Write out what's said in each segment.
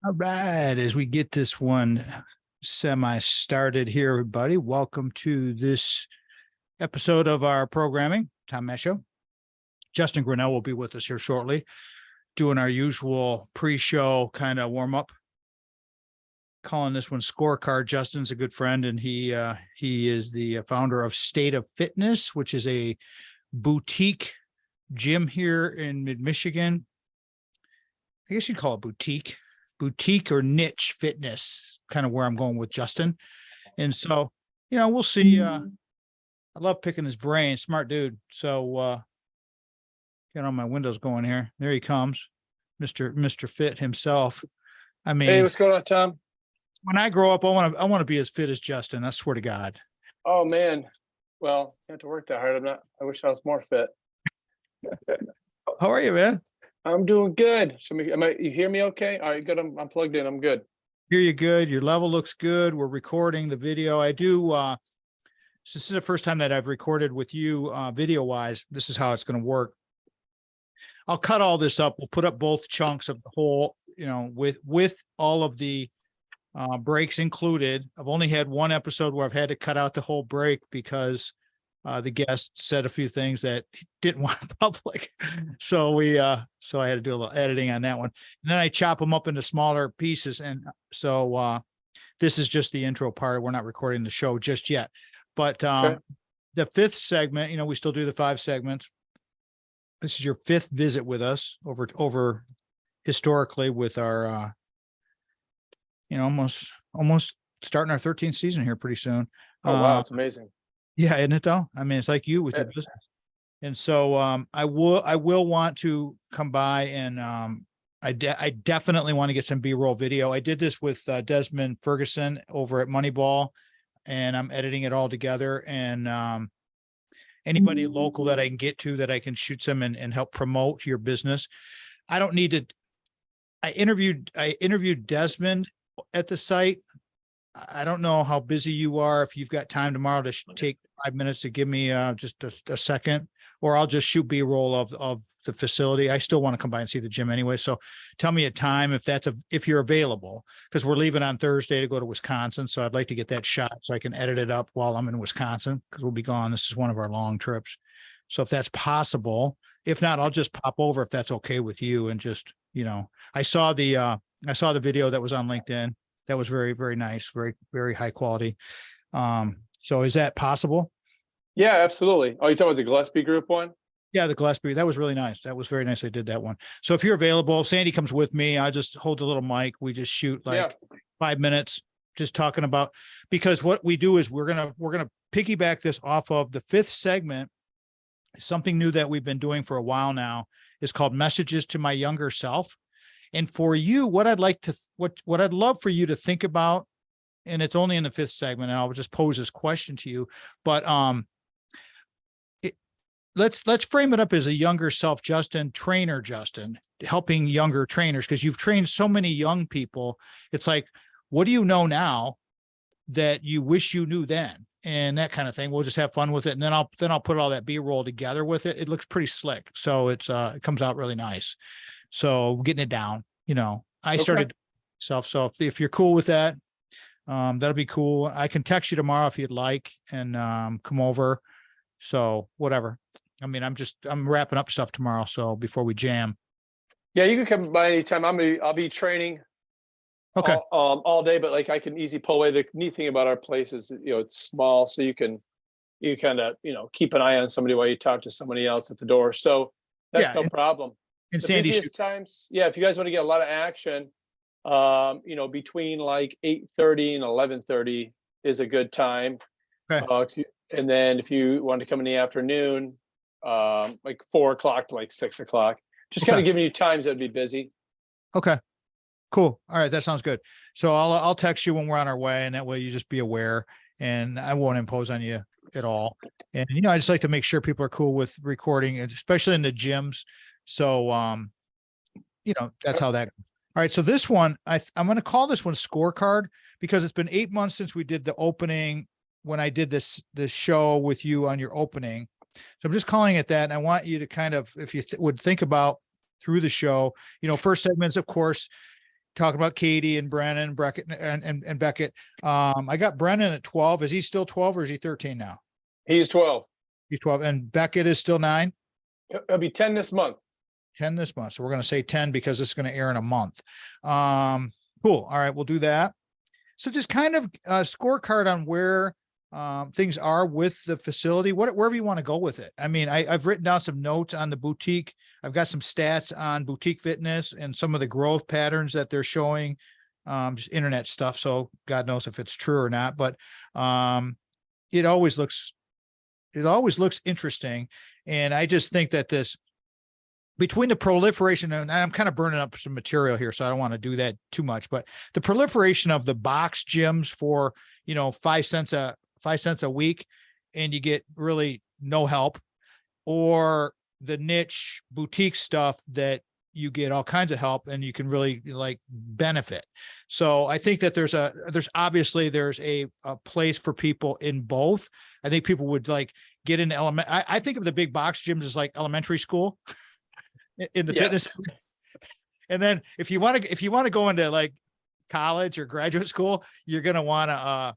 All right, as we get this one semi started here, everybody, welcome to this episode of our programming, Tom Mesh Show. Justin Grinnell will be with us here shortly, doing our usual pre-show kind of warm up. Calling this one Scorecard. Justin's a good friend, and he is the founder of State of Fitness, which is a boutique gym here in mid-Michigan. I guess you'd call it boutique or niche fitness, kind of where I'm going with Justin. And so, we'll see. I love picking his brain, smart dude. So get all my windows going here. There he comes, Mr. Fit himself. I mean, hey, what's going on, Tom? When I grow up, I want to be as fit as Justin. I swear to God. Oh man. Well, you have to work that hard. I wish I was more fit. How are you, man? I'm doing good. So you hear me okay? All right, good. I'm plugged in. I'm good. Hear you good. Your level looks good. We're recording the video. I do. So this is the first time that I've recorded with you video wise. This is how it's going to work. I'll cut all this up. We'll put up both chunks of the whole, with all of the breaks included. I've only had one episode where I've had to cut out the whole break because the guest said a few things that he didn't want public. So so I had to do a little editing on that one. And then I chop them up into smaller pieces. And so this is just the intro part. We're not recording the show just yet. But Okay. The fifth segment, we still do the 5 segments. This is your 5th visit with us over historically with our almost starting our 13th season here pretty soon. Oh wow, it's amazing. Yeah, isn't it though? I mean, it's like you with your business. And so I will want to come by and I definitely want to get some B-roll video. I did this with Desmond Ferguson over at Moneyball, and I'm editing it all together. And anybody local that I can get to that I can shoot some and help promote your business. I don't need to. I interviewed Desmond at the site. I don't know how busy you are. If you've got time tomorrow to take 5 minutes to give me just a second, or I'll just shoot B-roll of the facility. I still want to come by and see the gym anyway. So tell me a time if you're available, because we're leaving on Thursday to go to Wisconsin. So I'd like to get that shot so I can edit it up while I'm in Wisconsin, because we'll be gone. This is one of our long trips. So if that's possible, if not, I'll just pop over if that's okay with you. And just, I saw the video that was on LinkedIn. That was very, very nice, very, very high quality. So is that possible? Yeah, absolutely. Oh, you talking about the Gillespie Group one? Yeah, the Gillespie. That was really nice. That was very nice. I did that one. So if you're available, Sandy comes with me. I just hold the little mic. We just shoot 5 minutes, just talking about, because what we do is we're gonna piggyback this off of the 5th segment. Something new that we've been doing for a while now is called Messages to My Younger Self. And for you, what I'd love for you to think about, and it's only in the 5th segment, and I'll just pose this question to you, but let's frame it up as a younger self, Justin, helping younger trainers, because you've trained so many young people. It's like, what do you know now that you wish you knew then? And that kind of thing. We'll just have fun with it. And then I'll put all that B-roll together with it. It looks pretty slick. So it comes out really nice. So getting it down, I started myself. So if you're cool with that, that'll be cool. I can text you tomorrow if you'd like, and come over. So whatever. I mean, I'm wrapping up stuff tomorrow. So before we jam. Yeah, you can come by anytime. I'll be training Okay. all day, but I can easily pull away. The neat thing about our place is, it's small, so you kind of, keep an eye on somebody while you talk to somebody else at the door. So that's no problem. And The Sandy, busiest times, if you guys want to get a lot of action, between 8:30 and 11:30 is a good time. Okay. And then if you want to come in the afternoon, 4 o'clock to 6 o'clock, just kind of giving you times that'd be busy. Okay. Cool. All right. That sounds good. So I'll text you when we're on our way, and that way you just be aware, and I won't impose on you at all. And, I just like to make sure people are cool with recording, especially in the gyms. So, that's how that. All right. So this one, I'm going to call this one Scorecard, because it's been 8 months since we did the opening, when I did this show with you on your opening. So I'm just calling it that. And I want you to kind of, if you would think about through the show, first segments, of course, talking about Katie and Brennan and Beckett and Beckett. I got Brennan at 12. Is he still 12 or is he 13 now? He's 12. He's 12 and Beckett is still 9. He'll be 10 this month. 10 this month. So we're going to say 10 because it's going to air in a month. Cool. All right. We'll do that. So just kind of a scorecard on where things are with the facility, wherever you want to go with it. I mean, I've written down some notes on the boutique. I've got some stats on boutique fitness and some of the growth patterns that they're showing, just internet stuff. So God knows if it's true or not, but it always looks interesting. And I just think that between the proliferation, and I'm kind of burning up some material here, so I don't want to do that too much, but the proliferation of the box gyms for, 5 cents a week, and you get really no help, or the niche boutique stuff that you get all kinds of help and you can really like benefit. So I think that there's a place for people in both. I think people would like get into I think of the big box gyms as like elementary school in the fitness. And then if you want to go into like college or graduate school, you're going to want to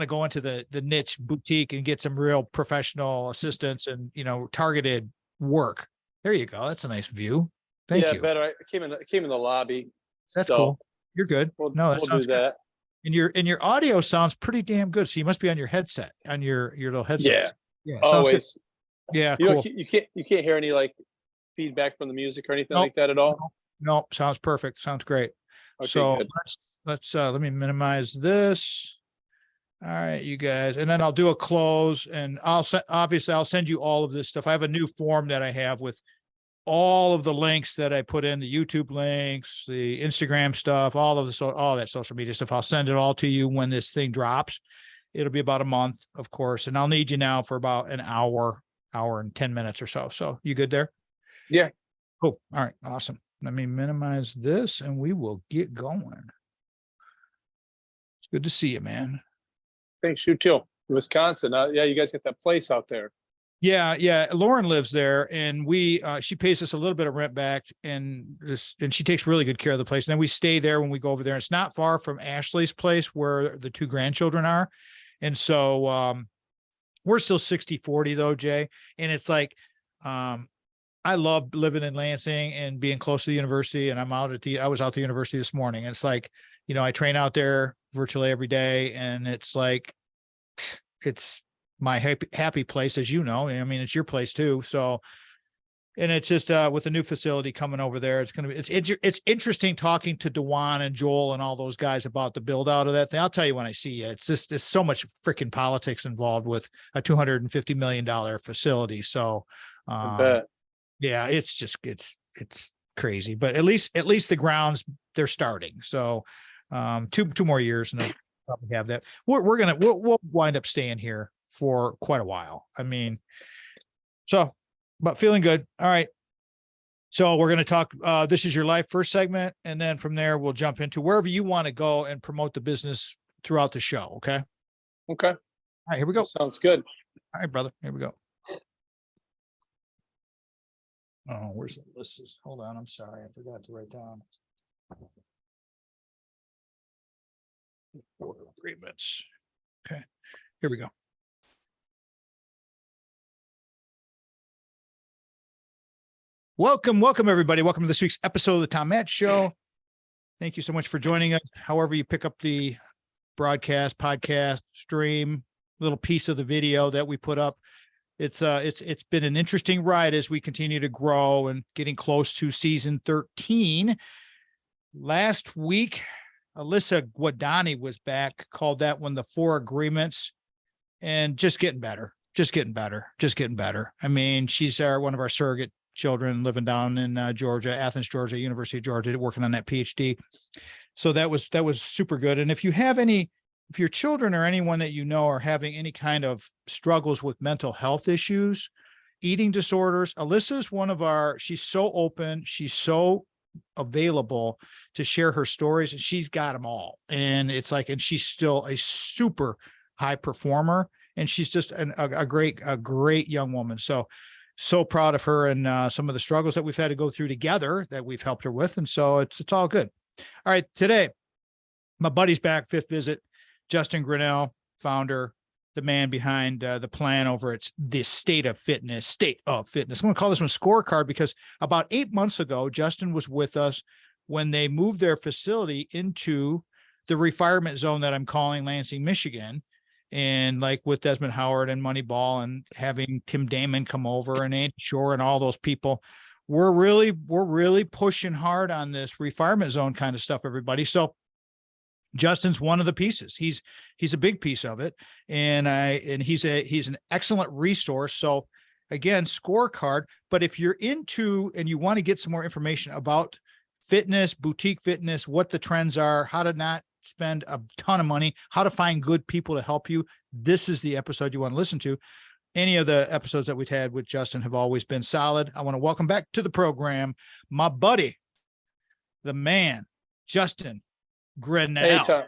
go into the niche boutique and get some real professional assistance and, targeted work. There you go. That's a nice view. Thank you. Better. I came in the lobby. That's cool. You're good. We'll do that. Good. And your audio sounds pretty damn good. So you must be on your headset, on your little headset. Yeah. Always. Yeah. Cool. You can't hear any like feedback from the music or anything like that at all. No, sounds perfect. Sounds great. Okay, so good. let's let me minimize this. All right, you guys, and then I'll do a close, and I'll send you all of this stuff. I have a new form that I have with all of the links that I put in, the YouTube links, the Instagram stuff, all that social media stuff. I'll send it all to you when this thing drops. It'll be about a month, of course, and I'll need you now for about an hour and 10 minutes or so. So you good there? Yeah. Cool. All right. Awesome. Let me minimize this and we will get going. It's good to see you, man. Thanks, you too. Wisconsin. Yeah, you guys get that place out there. Yeah. Lauren lives there, and she pays us a little bit of rent back, and she takes really good care of the place. And then we stay there when we go over there. It's not far from Ashley's place where the 2 grandchildren are. And so we're still 60-40 though, Jay. And it's like I love living in Lansing and being close to the university. And I was out at the university this morning. And it's like, I train out there virtually every day, and it's like, it's my happy place, as you know. I mean, it's your place too. So, and it's just with the new facility coming over there, it's interesting talking to Dewan and Joel and all those guys about the build out of that thing. I'll tell you when I see you. It's just there's so much freaking politics involved with a $250 million facility. So, I bet. Yeah, it's crazy. But at least the grounds, they're starting. So, 2 more years, and they'll probably have that. We'll wind up staying here for quite a while. I mean, but feeling good. All right. So we're going to talk, This Is Your Life first segment. And then from there, we'll jump into wherever you want to go and promote the business throughout the show. Okay. Okay. All right, here we go. Sounds good. All right, brother. Here we go. Oh, where's the list? Hold on. I'm sorry. I forgot to write down. Agreements. Okay. Here we go. Welcome, everybody. Welcome to this week's episode of the Tom Matz Show. Thank you so much for joining us. However you pick up the broadcast, podcast, stream, little piece of the video that we put up. It's been an interesting ride as we continue to grow and getting close to season 13. Last week, Alyssa Guadani was back, called that one the 4 agreements, and just getting better. I mean, she's one of our surrogate children living down in Georgia, Athens, Georgia, University of Georgia, working on that PhD. So that was super good. And if your children or anyone that you know are having any kind of struggles with mental health issues, eating disorders, Alyssa's she's so open, she's so available to share her stories, and she's got them all. And it's like, and she's still a super high performer, and she's just a great young woman. So so proud of her and some of the struggles that we've had to go through together that we've helped her with. And so it's all good. All right. Today, my buddy's back, fifth visit, Justin Grinnell, founder, the man behind the plan over at the State of Fitness. I'm going to call this one Scorecard because about 8 months ago, Justin was with us when they moved their facility into the refinement zone that I'm calling Lansing, Michigan. And like with Desmond Howard and Moneyball and having Kim Damon come over and Andy Shore and all those people, we're really pushing hard on this refinement zone kind of stuff, everybody. So Justin's one of the pieces. He's a big piece of it. And he's an excellent resource. So again, Scorecard. But if you're into and you want to get some more information about fitness, boutique fitness, what the trends are, how to not spend a ton of money, how to find good people to help you, this is the episode you want to listen to. Any of the episodes that we've had with Justin have always been solid. I want to welcome back to the program my buddy, the man, Justin Grinnell. Hey, Tom.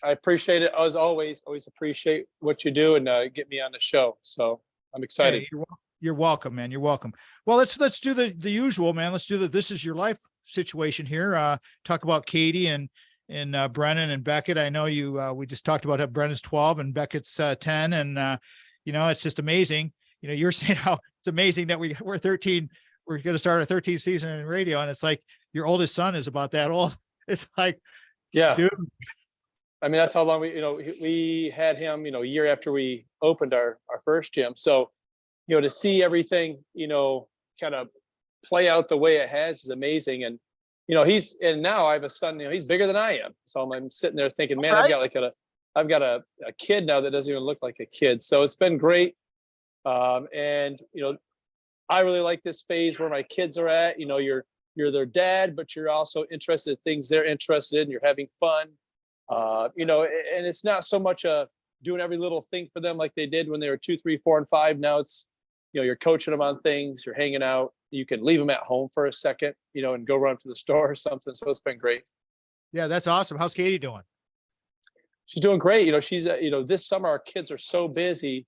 I appreciate it as always. Always appreciate what you do and get me on the show. So I'm excited. Hey, you're welcome, man. You're welcome. Well, let's do the usual, man. Let's do the This Is Your Life situation here. Talk about Katie and Brennan and Beckett. I know we just talked about how Brennan's 12 and Beckett's 10. And, it's just amazing. You're saying how it's amazing that we're 13. We're going to start a 13th season in radio. And it's like your oldest son is about that old. It's like, yeah, dude. I mean, that's how long we had him, a year after we opened our first gym. So, to see everything, kind of play out the way it has is amazing. And, and now I have a son, he's bigger than I am. So I'm sitting there thinking, man, right. I've got a kid now that doesn't even look like a kid. So it's been great. And, I really like this phase where my kids are at, you're their dad, but you're also interested in things they're interested in. You're having fun, and it's not so much doing every little thing for them like they did when they were 2, 3, 4, and 5. Now it's, you're coaching them on things, you're hanging out. You can leave them at home for a second, and go run to the store or something. So it's been great. Yeah, that's awesome. How's Katie doing? She's doing great. She's, this summer our kids are so busy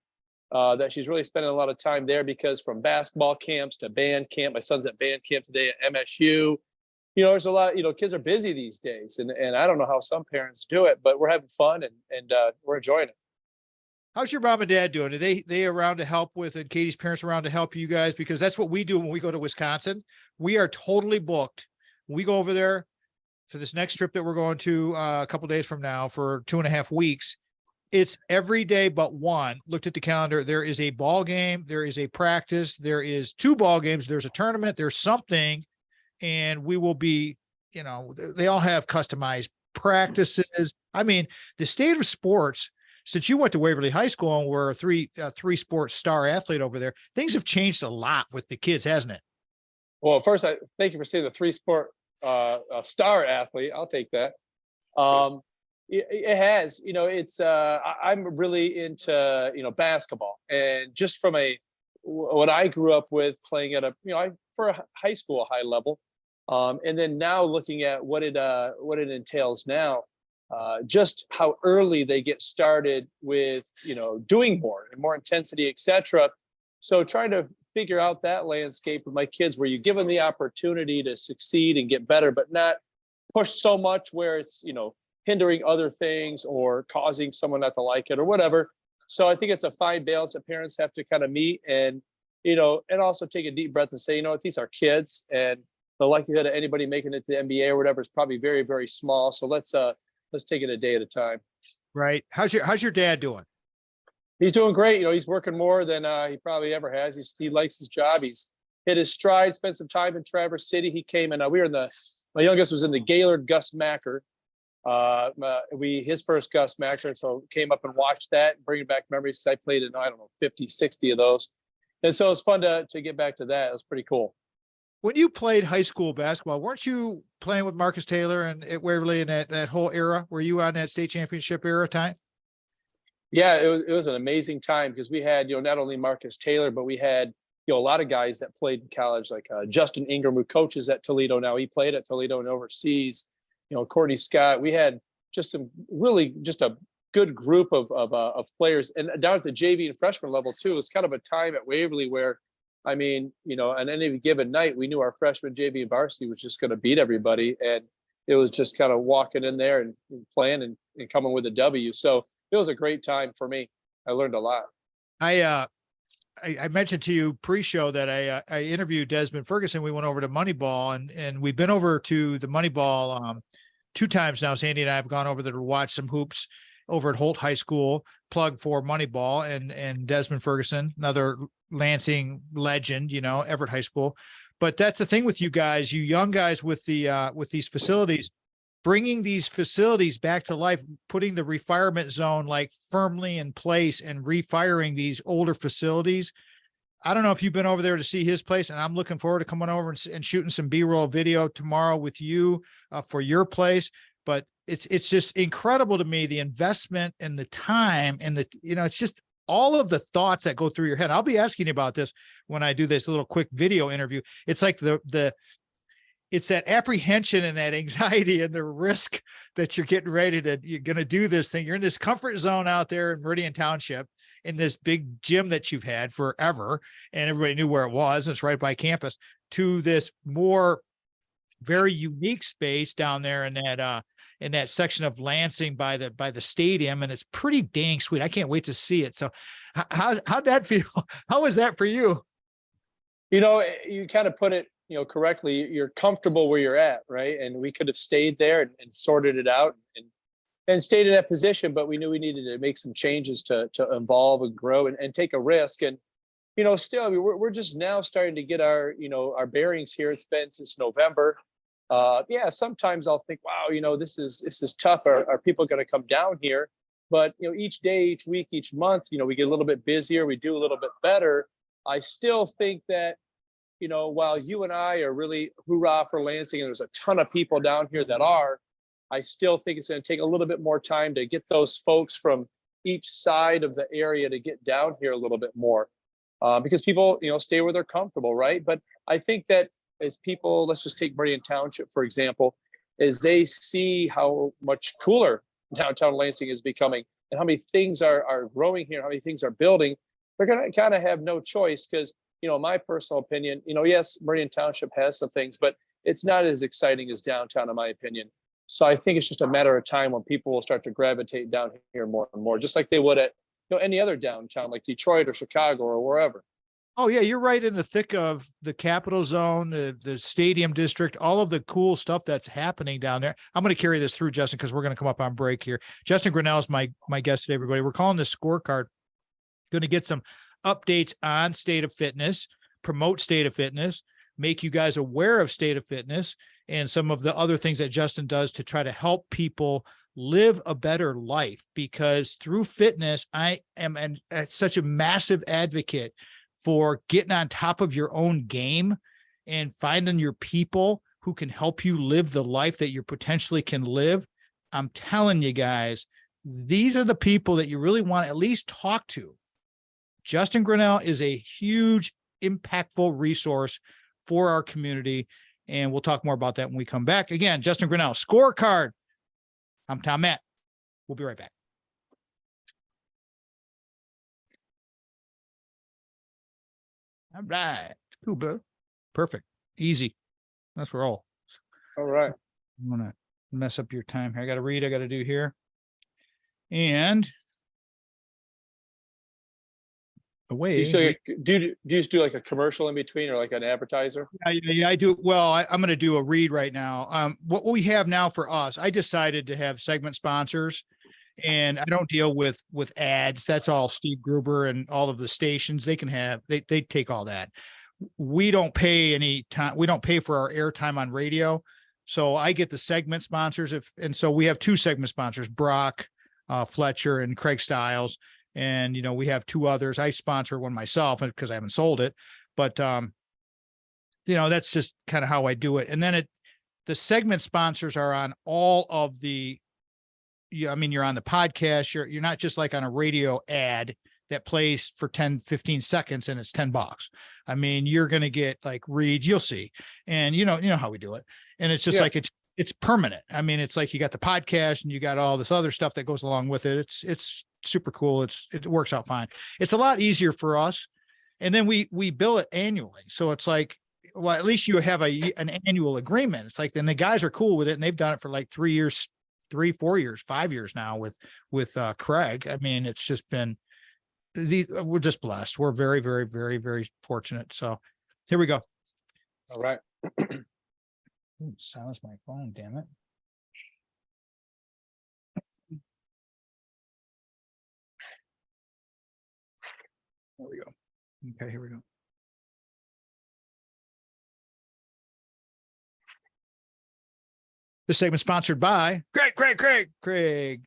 that she's really spending a lot of time there because from basketball camps to band camp, my son's at band camp today at MSU. There's a lot, kids are busy these days, and I don't know how some parents do it, but we're having fun and we're enjoying it. How's your mom and dad doing? Are they around to help with, and Katie's parents around to help you guys? Because that's what we do when we go to Wisconsin. We are totally booked. We go over there for this next trip that we're going to a couple days from now for 2.5 weeks. It's every day but one. Looked at the calendar. There is a ball game. There is a practice. There is 2 ball games. There's a tournament. There's something. And we will be, they all have customized practices. I mean, the state of sports, since you went to Waverly High School and were a three sports star athlete over there, things have changed a lot with the kids, hasn't it? Well, first, I thank you for saying the 3-sport star athlete. I'll take that. It has, it's, I'm really into, basketball, and just from what I grew up with playing at for a high school, high level. And then now looking at what it entails now, just how early they get started with, doing more and more intensity, etc. So trying to figure out that landscape with my kids where you give them the opportunity to succeed and get better, but not push so much where it's, hindering other things or causing someone not to like it or whatever. So I think it's a fine balance that parents have to kind of meet and, and also take a deep breath and say, these are kids, and the likelihood of anybody making it to the NBA or whatever is probably very, very small. So let's take it a day at a time. Right. How's your dad doing? He's doing great. He's working more than he probably ever has. He likes his job. He's hit his stride, spent some time in Traverse City. He came and my youngest was in the Gaylord Gus Macker. His first Gus Macker, so came up and watched that, bringing back memories. I played in, 50, 60 of those. And so it's fun to get back to that. It was pretty cool. When you played high school basketball, weren't you playing with Marcus Taylor and at Waverly in that whole era? Were you on that state championship era time? Yeah, it was an amazing time because we had, not only Marcus Taylor, but we had, a lot of guys that played in college, like Justin Ingram, who coaches at Toledo now. He played at Toledo and overseas. Courtney Scott. We had just a good group of players, and down at the JV and freshman level too. It was kind of a time at Waverly where I mean, on any given night, we knew our freshman JV and varsity was just going to beat everybody. And it was just kind of walking in there and playing and coming with a W. So it was a great time for me. I learned a lot. I mentioned to you pre-show that I interviewed Desmond Ferguson. We went over to Moneyball, and we've been over to the Moneyball 2 times now. Sandy and I have gone over there to watch some hoops over at Holt High School. Plug for Moneyball and Desmond Ferguson, another Lansing legend, Everett High School. But that's the thing with you guys, you young guys with these facilities, bringing these facilities back to life, putting the refirement zone like firmly in place and refiring these older facilities. I don't know if you've been over there to see his place, and I'm looking forward to coming over and shooting some B-roll video tomorrow with you for your place. But it's just incredible to me, the investment and the time and it's just all of the thoughts that go through your head. I'll be asking you about this when I do this little quick video interview. It's like it's that apprehension and that anxiety and the risk that you're getting ready you're going to do this thing. You're in this comfort zone out there in Meridian Township in this big gym that you've had forever. And everybody knew where it was. It's right by campus, to this more very unique space down there in that section of Lansing by the stadium. And it's pretty dang sweet. I can't wait to see it. So how'd that feel? How was that for you? You kind of put it, correctly. You're comfortable where you're at, right? And we could have stayed there and sorted it out and stayed in that position, but we knew we needed to make some changes to evolve and grow and take a risk. And, still, we're just now starting to get our bearings here. It's been since November. Sometimes I'll think, wow, this is tough. Are people going to come down here? But, each day, each week, each month, we get a little bit busier. We do a little bit better. I still think that, while you and I are really hoorah for Lansing, and there's a ton of people down here that are, I still think it's going to take a little bit more time to get those folks from each side of the area to get down here a little bit more, because people, stay where they're comfortable, right? But I think that as people, let's just take Meridian Township, for example, as they see how much cooler downtown Lansing is becoming and how many things are growing here, how many things are building, they're going to kind of have no choice because, my personal opinion, yes, Meridian Township has some things, but it's not as exciting as downtown, in my opinion. So I think it's just a matter of time when people will start to gravitate down here more and more, just like they would at any other downtown like Detroit or Chicago or wherever. Oh yeah, you're right in the thick of the Capital Zone, the Stadium District, all of the cool stuff that's happening down there. I'm going to carry this through, Justin, because we're going to come up on break here. Justin Grinnell is my guest today, everybody. We're calling this scorecard. Going to get some updates on State of Fitness, promote State of Fitness, make you guys aware of State of Fitness and some of the other things that Justin does to try to help people live a better life. Because through fitness, I am such a massive advocate for getting on top of your own game and finding your people who can help you live the life that you potentially can live. I'm telling you guys, these are the people that you really want to at least talk to. Justin Grinnell is a huge, impactful resource for our community. And we'll talk more about that when we come back. Again, Justin Grinnell, Scorecard. I'm Tom Matt. We'll be right back. All right. Cool, bro. Perfect. Easy. That's where all. All right. I'm going to mess up your time here. I got to read. I got to do here. And away. Do you just do like a commercial in between or like an advertiser? Yeah, I do. Well, I'm going to do a read right now. What we have now for us, I decided to have segment sponsors, and I don't deal with ads. That's all Steve Gruber and all of the stations. They can have, they take all that. We don't pay any time. We don't pay for our airtime on radio. So I get the segment sponsors. And so we have 2 segment sponsors, Brock, Fletcher, and Craig Stiles. And, we have 2 others. I sponsor one myself because I haven't sold it, but, that's just kind of how I do it. And then the segment sponsors are on all of the, you're on the podcast. You're not just like on a radio ad that plays for 10, 15 seconds and it's $10. You're going to get like reads, you'll see. And you know how we do it. And it's just like, it's permanent. It's like you got the podcast and you got all this other stuff that goes along with it. It's super cool. It works out fine. It's a lot easier for us. And then we bill it annually. So it's like, well, at least you have an annual agreement. It's like, then the guys are cool with it, and they've done it for like 3 years, 4 years, 5 years now with Craig. I mean, it's just been we're just blessed. We're very, very, very, very fortunate. So here we go. All right. Ooh, silence my phone, damn it. There we go. Okay, here we go. This segment sponsored by Craig,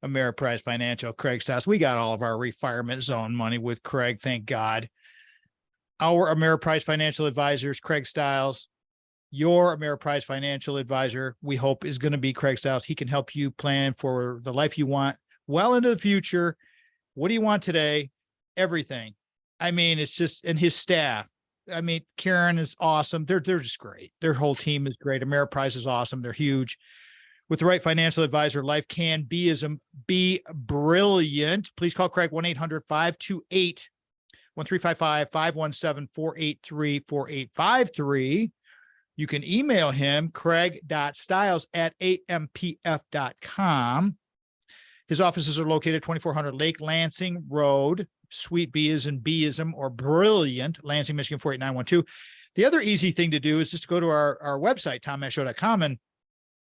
Ameriprise Financial, Craig Stiles. We got all of our retirement zone money with Craig, thank God. Our Ameriprise Financial Advisors, Craig Stiles. Your Ameriprise Financial Advisor, we hope, is going to be Craig Stiles. He can help you plan for the life you want well into the future. What do you want today? Everything. I mean, it's just, and his staff. I mean, Karen is awesome. They're just great. Their whole team is great. Ameriprise is awesome. They're huge. With the right financial advisor, life can be brilliant. Please call Craig 1-800-528-1355, 517-483-4853. You can email him, craig.stiles@ampf.com. His offices are located 2400 Lake Lansing Road, Suite B is in Bism or Brilliant, Lansing, Michigan 48912. The other easy thing to do is just go to our website, tommashshow.com, and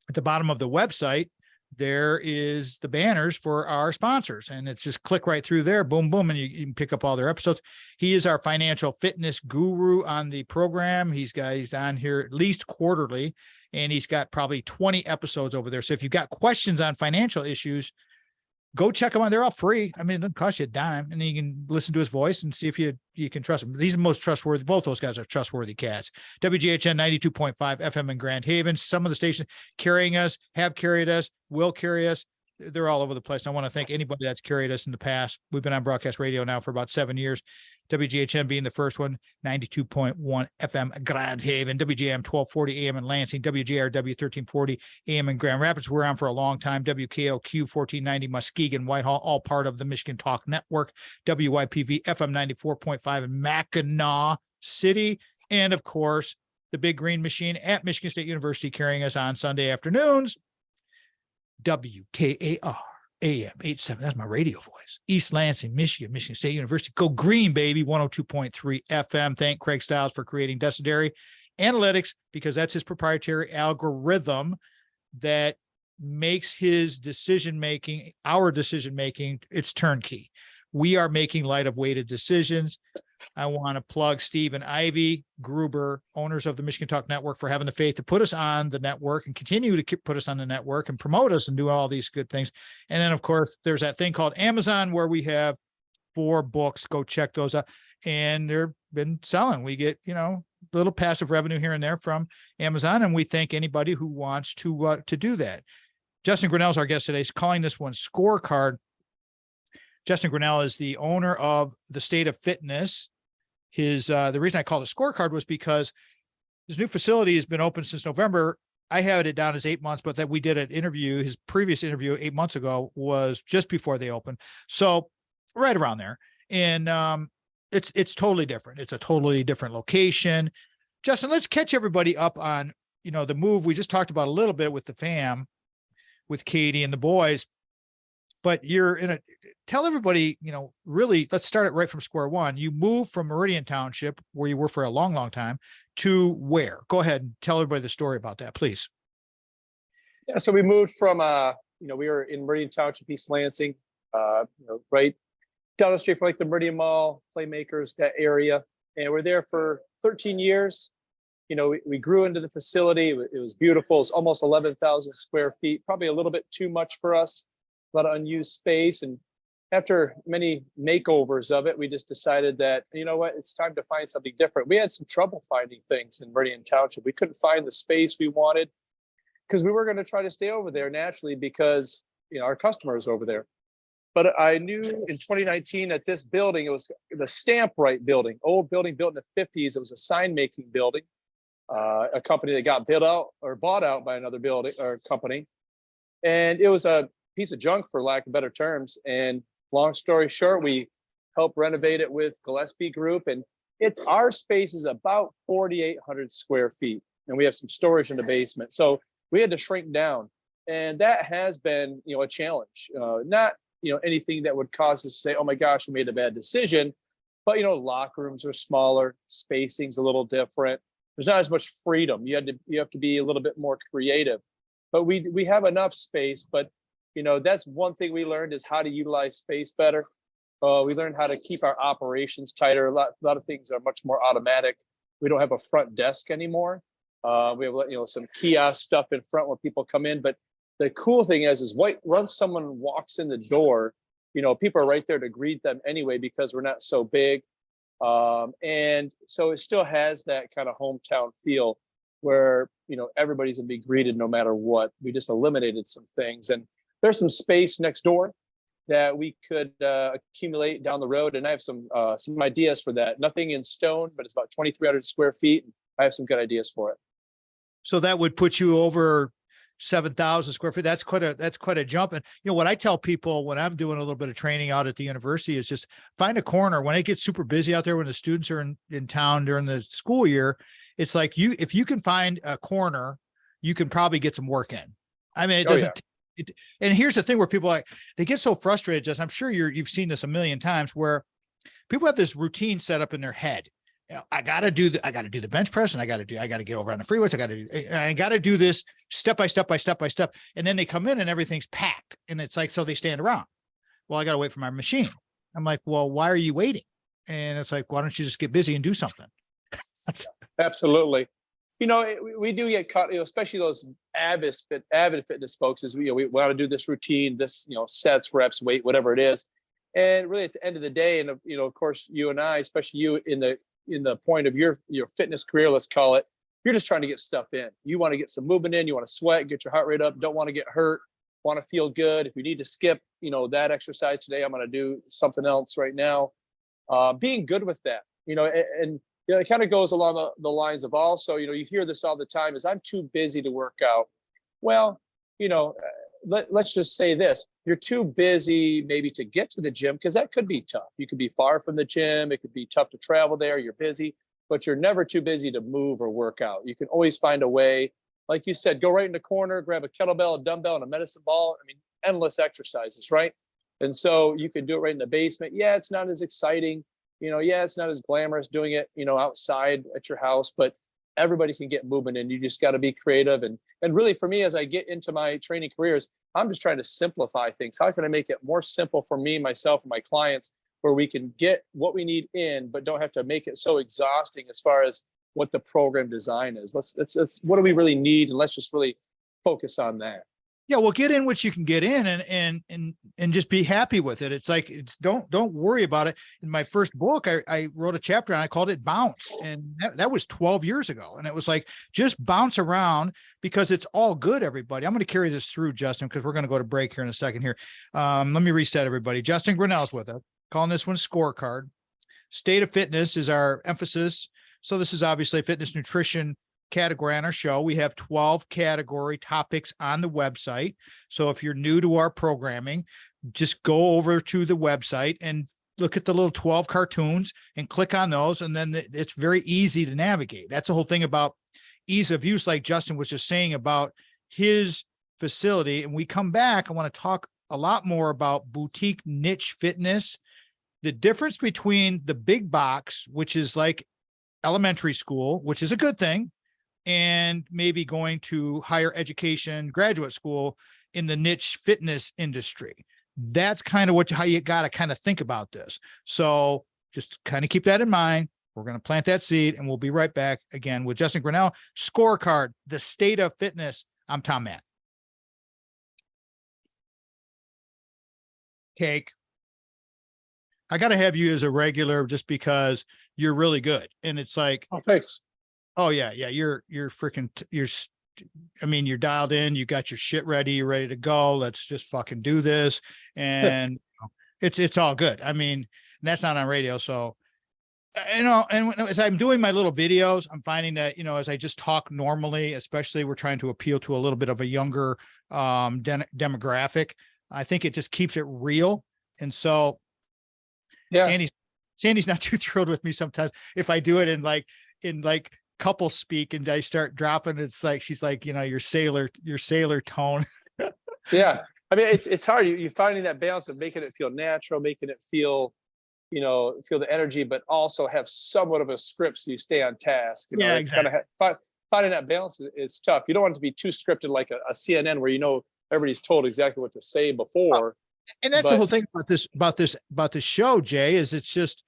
at the bottom of the website, there is the banners for our sponsors. And it's just click right through there, boom, boom, and you can pick up all their episodes. He is our financial fitness guru on the program. He's on here at least quarterly, and he's got probably 20 episodes over there. So if you've got questions on financial issues, go check them out. They're all free. I mean, it doesn't cost you a dime, and then you can listen to his voice and see if you can trust him. He's the most trustworthy. Both those guys are trustworthy cats. WGHN 92.5 FM in Grand Haven. Some of the stations carrying us, have carried us, will carry us. They're all over the place. And I want to thank anybody that's carried us in the past. We've been on broadcast radio now for about 7 years. WGHN being the first one, 92.1 FM Grand Haven, WGM 1240 AM in Lansing, WJRW 1340 AM in Grand Rapids. We're on for a long time. WKOQ 1490 Muskegon, Whitehall, all part of the Michigan Talk Network. WYPV FM 94.5 in Mackinac City. And of course, the Big Green Machine at Michigan State University, carrying us on Sunday afternoons. WKAR AM 87. That's my radio voice. East Lansing, Michigan, Michigan State University. Go green, baby. 102.3 FM. Thank Craig Stiles for creating Decedary Analytics, because that's his proprietary algorithm that makes his decision-making, our decision-making, it's turnkey. We are making light of weighted decisions. I want to plug Steve and Ivy Gruber, owners of the Michigan Talk Network, for having the faith to put us on the network and continue to put us on the network and promote us and do all these good things. And then, of course, there's that thing called Amazon, where we have 4 books. Go check those out. And they've been selling. We get, little passive revenue here and there from Amazon. And we thank anybody who wants to do that. Justin Grinnell is our guest today. He's calling this one Scorecard. Justin Grinnell is the owner of the State of Fitness. The reason I called it Scorecard was because his new facility has been open since November. I had it down as 8 months, but that we did an interview. His previous interview 8 months ago was just before they opened. So right around there. And it's totally different. It's a totally different location. Justin, let's catch everybody up on, the move we just talked about a little bit with the fam, with Katie and the boys. But tell everybody, really, let's start it right from square one. You moved from Meridian Township, where you were for a long, long time, to where? Go ahead and tell everybody the story about that, please. Yeah, so we moved from, we were in Meridian Township, East Lansing, right down the street from like the Meridian Mall, Playmakers, that area. And we're there for 13 years. We grew into the facility. It was beautiful. It's almost 11,000 square feet, probably a little bit too much for us. A lot of unused space. And after many makeovers of it, we just decided that, it's time to find something different. We had some trouble finding things in Meridian Township. We couldn't find the space we wanted, because we were going to try to stay over there naturally because, our customers over there. But I knew in 2019 that this building, it was the Stamp Right building, old building built in the 50s. It was a sign making building, a company that got bought out by another building or company. And it was a piece of junk, for lack of better terms. And long story short, we help renovate it with Gillespie Group. And our space is about 4,800 square feet. And we have some storage in the basement. So we had to shrink down. And that has been, a challenge. Not, anything that would cause us to say, oh my gosh, we made a bad decision. But, locker rooms are smaller, spacing's a little different. There's not as much freedom. You have to be a little bit more creative. But we have enough space. But, that's one thing we learned is how to utilize space better. We learned how to keep our operations tighter. A lot of things are much more automatic. We don't have a front desk anymore. We have, some kiosk stuff in front where people come in. But the cool thing is once someone walks in the door, people are right there to greet them anyway because we're not so big. And so it still has that kind of hometown feel where, everybody's gonna be greeted no matter what. We just eliminated some things. And there's some space next door that we could accumulate down the road. And I have some ideas for that. Nothing in stone, but it's about 2,300 square feet. I have some good ideas for it. So that would put you over 7,000 square feet. That's quite a jump. And what I tell people when I'm doing a little bit of training out at the university is just find a corner when it gets super busy out there, when the students are in town during the school year. It's like if you can find a corner, you can probably get some work in. I mean, it doesn't. And here's the thing where people they get so frustrated. Just I'm sure you've seen this a million times where people have this routine set up in their head. I got to do the bench press, and I got to get over on the freeways. I got to do this step by step. And then they come in and everything's packed. And it's like, so they stand around. Well, I got to wait for my machine. I'm like, well, why are you waiting? And it's like, why don't you just get busy and do something? Absolutely. We do get caught, especially those avid fitness folks is, we want to do this routine, this, sets, reps, weight, whatever it is. And really at the end of the day, and, of course, you and I, especially you in the point of your fitness career, let's call it, you're just trying to get stuff in. You want to get some movement in, you want to sweat, get your heart rate up, don't want to get hurt, want to feel good. If you need to skip, that exercise today, I'm going to do something else right now. Being good with that, and it kind of goes along the lines of also, you hear this all the time is I'm too busy to work out. Well, let's just say this, you're too busy maybe to get to the gym because that could be tough. You could be far from the gym. It could be tough to travel there. You're busy, but you're never too busy to move or work out. You can always find a way. Like you said, go right in the corner, grab a kettlebell, a dumbbell, and a medicine ball. I mean, endless exercises, right? And so you can do it right in the basement. Yeah, it's not as exciting. It's not as glamorous doing it, outside at your house, but everybody can get movement in. You just got to be creative. And really for me, as I get into my training careers, I'm just trying to simplify things. How can I make it more simple for me, myself, and my clients, where we can get what we need in, but don't have to make it so exhausting as far as what the program design is. Let's what do we really need? And let's just really focus on that. Yeah, well, get in what you can get in and just be happy with it. It's like, don't worry about it. In my first book, I wrote a chapter and I called it Bounce. And that was 12 years ago. And it was like, just bounce around because it's all good, everybody. I'm going to carry this through, Justin, because we're going to go to break here in a second here. Let me reset everybody. Justin Grinnell's with us, calling this one Scorecard. State of fitness is our emphasis. So this is obviously fitness nutrition category on our show. We have 12 category topics on the website. So if you're new to our programming, just go over to the website and look at the little 12 cartoons and click on those. And then it's very easy to navigate. That's the whole thing about ease of use, like Justin was just saying about his facility. And we come back, I want to talk a lot more about boutique niche fitness, the difference between the big box, which is like elementary school, which is a good thing, and maybe going to higher education, graduate school in the niche fitness industry. That's kind of how you got to kind of think about this. So just kind of keep that in mind. We're going to plant that seed and we'll be right back again with Justin Grinnell. Scorecard, the state of fitness. I'm Tom Matt. Take. I got to have you as a regular just because you're really good. And it's like, oh, thanks. Oh yeah. Yeah. You're freaking, you're dialed in, you got your shit ready, you're ready to go. Let's just fucking do this. And it's all good. I mean, that's not on radio. So, and as I'm doing my little videos, I'm finding that, as I just talk normally, especially we're trying to appeal to a little bit of a younger demographic. I think it just keeps it real. And so Yeah. Sandy's not too thrilled with me sometimes if I do it in like couple speak and I start dropping. It's like she's like, your sailor tone. Yeah. I mean, it's hard. You finding that balance of making it feel natural, making it feel, feel the energy, but also have somewhat of a script so you stay on task. Yeah, It's kind exactly. of finding that balance is tough. You don't want it to be too scripted like a CNN where everybody's told exactly what to say before. And that's the But whole thing about this show, Jay, is it's just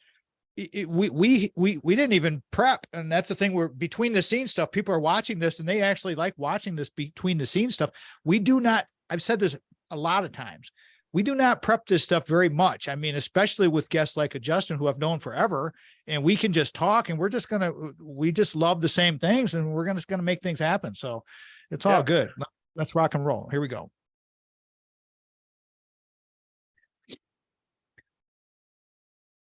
we didn't even prep. And that's the thing, where between the scenes stuff, people are watching this and they actually like watching this between the scenes stuff. We do not, I've said this a lot of times, we do not prep this stuff very much. I mean, especially with guests like a Justin, who I've known forever, and we can just talk and we just love the same things and we're just going to make things happen. So it's all good. Let's rock and roll. Here we go.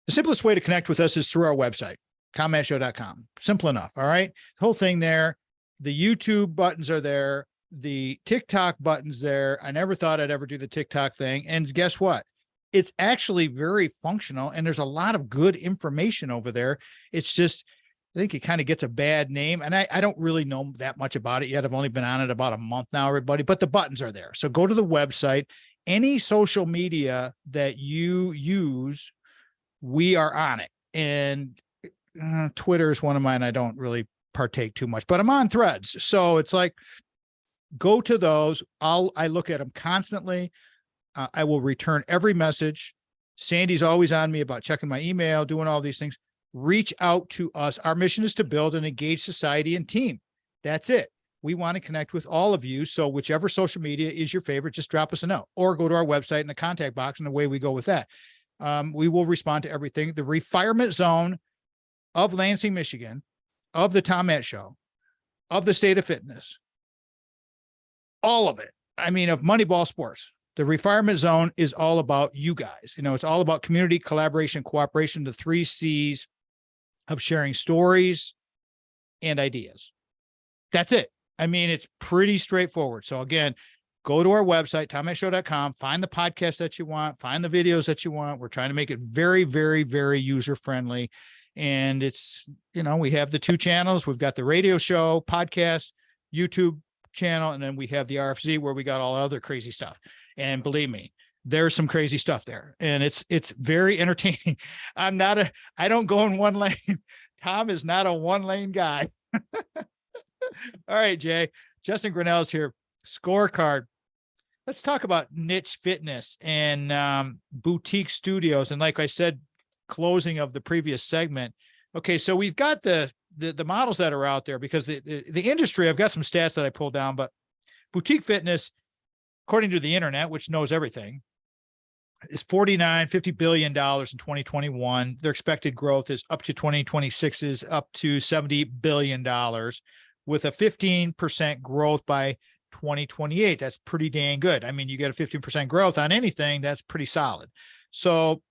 The simplest way to connect with us is through our website, TomMattShow.com. Simple enough. All right. The whole thing there. The YouTube buttons are there. The TikTok buttons there. I never thought I'd ever do the TikTok thing. And guess what? It's actually very functional and there's a lot of good information over there. It's just, I think it kind of gets a bad name. And I don't really know that much about it yet. I've only been on it about a month now, everybody, but the buttons are there. So go to the website. Any social media that you use, we are on it. And Twitter is one of mine. I don't really partake too much, but I'm on Threads. So it's like, go to those. I look at them constantly. I will return every message. Sandy's always on me about checking my email, doing all these things. Reach out to us. Our mission is to build an engaged society and team. That's it. We want to connect with all of you. So whichever social media is your favorite, just drop us a note or go to our website in the contact box and away we go with that. We will respond to everything. The Refirement Zone of Lansing, Michigan, of the Tom Matt Show, of the State of Fitness, all of it. I mean, of Moneyball Sports. The Refirement Zone is all about you guys. It's all about community, collaboration, cooperation, the 3 C's of sharing stories and ideas. That's it. I mean, it's pretty straightforward. So again, go to our website, TomMattShow.com, find the podcast that you want, find the videos that you want. We're trying to make it very, very, very user-friendly. And it's, we have the 2 channels. We've got the radio show, podcast, YouTube channel, and then we have the RFZ where we got all other crazy stuff. And believe me, there's some crazy stuff there. And it's very entertaining. I don't go in one lane. Tom is not a one-lane guy. All right, Jay. Justin Grinnell is here. Scorecard. Let's talk about niche fitness and boutique studios. And like I said, closing of the previous segment. Okay, so we've got the models that are out there because the industry, I've got some stats that I pulled down, but boutique fitness, according to the internet, which knows everything, is $50 billion in 2021. Their expected growth is up to 2026 is up to $70 billion with a 15% growth by 2028. That's pretty dang good. I mean, you get a 15% growth on anything, that's pretty solid. So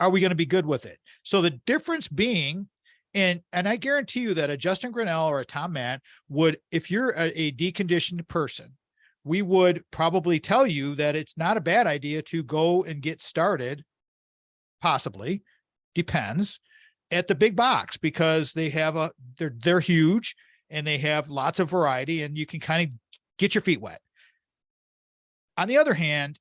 are we going to be good with it? So the difference being, and I guarantee you that a Justin Grinnell or a Tom Matt would, if you're a deconditioned person, we would probably tell you that it's not a bad idea to go and get started, possibly, depends, at the big box, because they have they're huge and they have lots of variety and you can kind of get your feet wet. On the other hand,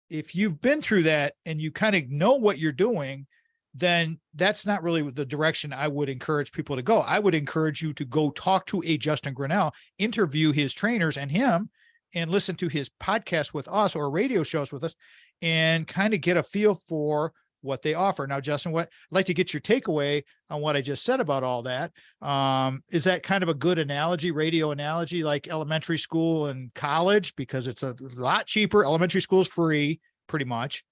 if you've been through that and you kind of know what you're doing, then that's not really the direction I would encourage people to go. I would encourage you to go talk to a Justin Grinnell, interview his trainers and him, and listen to his podcast with us or radio shows with us and kind of get a feel for what they offer. Now, Justin, I'd like to get your takeaway on what I just said about all that. Is that kind of a good analogy, radio analogy, like elementary school and college, because it's a lot cheaper. Elementary school is free pretty much,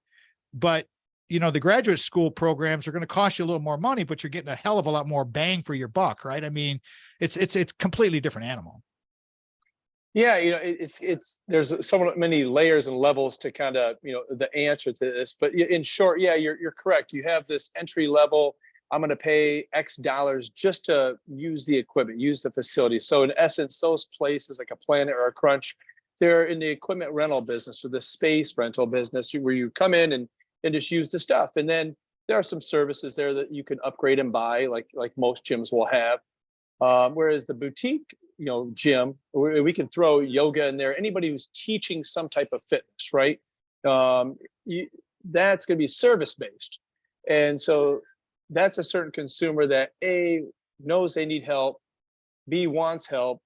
but the graduate school programs are going to cost you a little more money, but you're getting a hell of a lot more bang for your buck, right? I mean, it's completely different animal. Yeah, it's there's so many layers and levels to kind of, the answer to this. But in short, yeah, you're correct. You have this entry level. I'm going to pay X dollars just to use the equipment, use the facility. So in essence, those places like a Planet or a Crunch, they're in the equipment rental business or the space rental business where you come in and just use the stuff. And then there are some services there that you can upgrade and buy, like most gyms will have. Whereas the boutique, gym, we can throw yoga in there. Anybody who's teaching some type of fitness, right? Um, that's going to be service based, and so that's a certain consumer that A, knows they need help, B, wants help,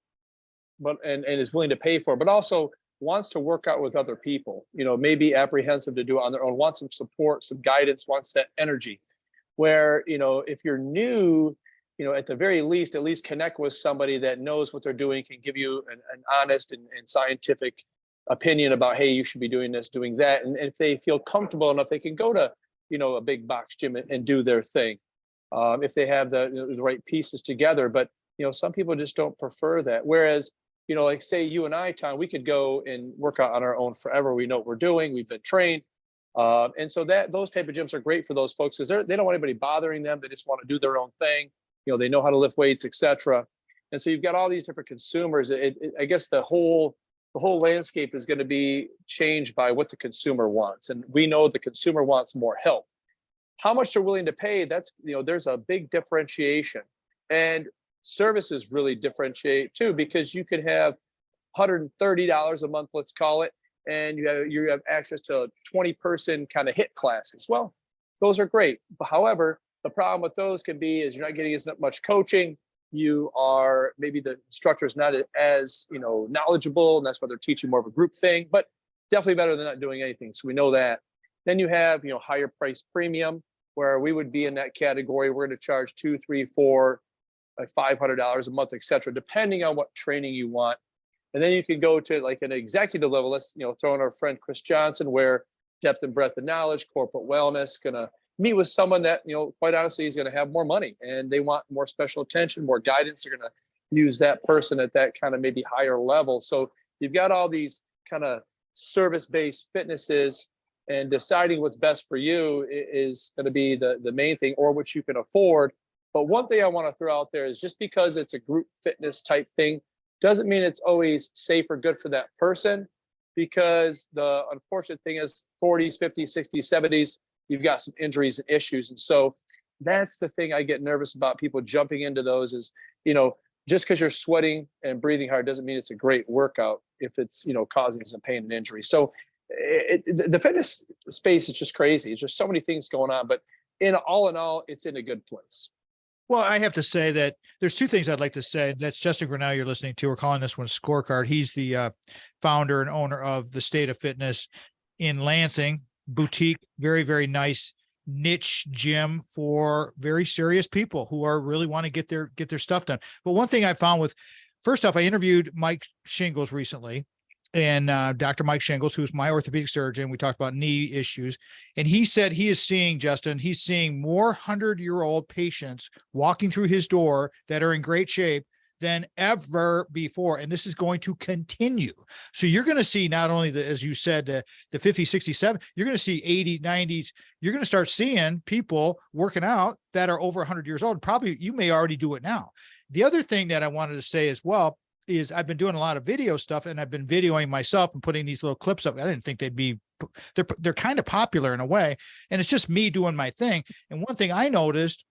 but and is willing to pay for it, but also wants to work out with other people. Maybe apprehensive to do it on their own, wants some support, some guidance, wants that energy. Where if you're new, at the very least, at least connect with somebody that knows what they're doing, can give you an honest and scientific opinion about, hey, you should be doing this, doing that. And if they feel comfortable enough, they can go to, a big box gym and do their thing. If they have the right pieces together. But, some people just don't prefer that. Whereas, like say you and I, Tom, we could go and work out on our own forever. We know what we're doing. We've been trained. And so those type of gyms are great for those folks because they don't want anybody bothering them. They just want to do their own thing. They know how to lift weights, etc. And so you've got all these different consumers. I guess the whole landscape is going to be changed by what the consumer wants. And we know the consumer wants more help. How much they're willing to pay, that's, there's a big differentiation. And services really differentiate too, because you could have $130 a month, let's call it, and you have access to a 20-person kind of HIIT classes. Well, those are great. But however, the problem with those can be is you're not getting as much coaching. You are, maybe the instructor is not as knowledgeable, and that's why they're teaching more of a group thing, but definitely better than not doing anything. So we know that. Then you have higher price premium, where we would be in that category. We're going to charge $200, $300, $400, like $500 a month, etc., depending on what training you want. And then you can go to like an executive level. Let's throw in our friend Chris Johnson, where depth and breadth of knowledge, corporate wellness, gonna meet with someone that quite honestly is going to have more money and they want more special attention, more guidance. They're going to use that person at that kind of maybe higher level. So you've got all these kind of service-based fitnesses, and deciding what's best for you is going to be the main thing, or what you can afford. But one thing I want to throw out there is, just because it's a group fitness type thing doesn't mean it's always safe or good for that person, because the unfortunate thing is 40s, 50s, 60s, 70s, you've got some injuries and issues. And so that's the thing I get nervous about people jumping into those is, just because you're sweating and breathing hard doesn't mean it's a great workout if it's, causing some pain and injury. So the fitness space is just crazy. There's just so many things going on, but in all, it's in a good place. Well, I have to say that there's two things I'd like to say. That's Justin Grinnell you're listening to. We're calling this one Scorecard. He's the founder and owner of the State of Fitness in Lansing, boutique, very, very nice niche gym for very serious people who are really want to get their stuff done. But one thing I found first off, I interviewed Mike Shingles recently, and Dr. Mike Shingles, who's my orthopedic surgeon. We talked about knee issues, and he said he's seeing more 100-year-old patients walking through his door that are in great shape than ever before. And this is going to continue. So you're going to see not only as you said, the 50, 60, 70, you're going to see 80, 90s. You're going to start seeing people working out that are over 100 years old. Probably you may already do it now. The other thing that I wanted to say as well is I've been doing a lot of video stuff, and I've been videoing myself and putting these little clips up. I didn't think they're kind of popular in a way. And it's just me doing my thing. And one thing I noticed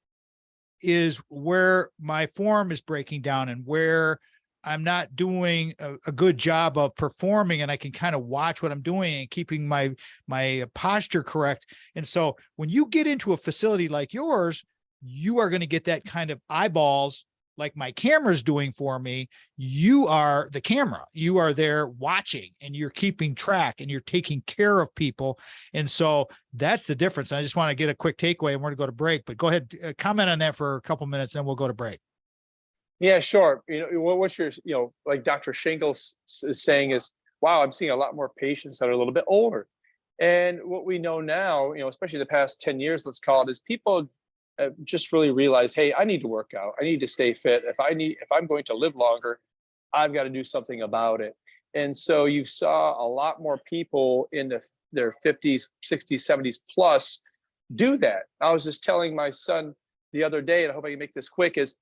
is where my form is breaking down and where I'm not doing a good job of performing, and I can kind of watch what I'm doing and keeping my posture correct. And so when you get into a facility like yours, you are going to get that kind of eyeballs like my camera's doing for me. You are the camera. You are there watching, and you're keeping track, and you're taking care of people. And so that's the difference. I just want to get a quick takeaway, and we're going to go to break, but go ahead, comment on that for a couple minutes, and we'll go to break. Yeah, sure. What you're, like Dr. Shingles is saying is, wow, I'm seeing a lot more patients that are a little bit older. And what we know now, especially the past 10 years, let's call it, is people just really realize, hey, I need to work out. I need to stay fit. If I'm going to live longer, I've got to do something about it. And so you saw a lot more people in their 50s, 60s, 70s plus do that. I was just telling my son the other day, and I hope I can make this quick, is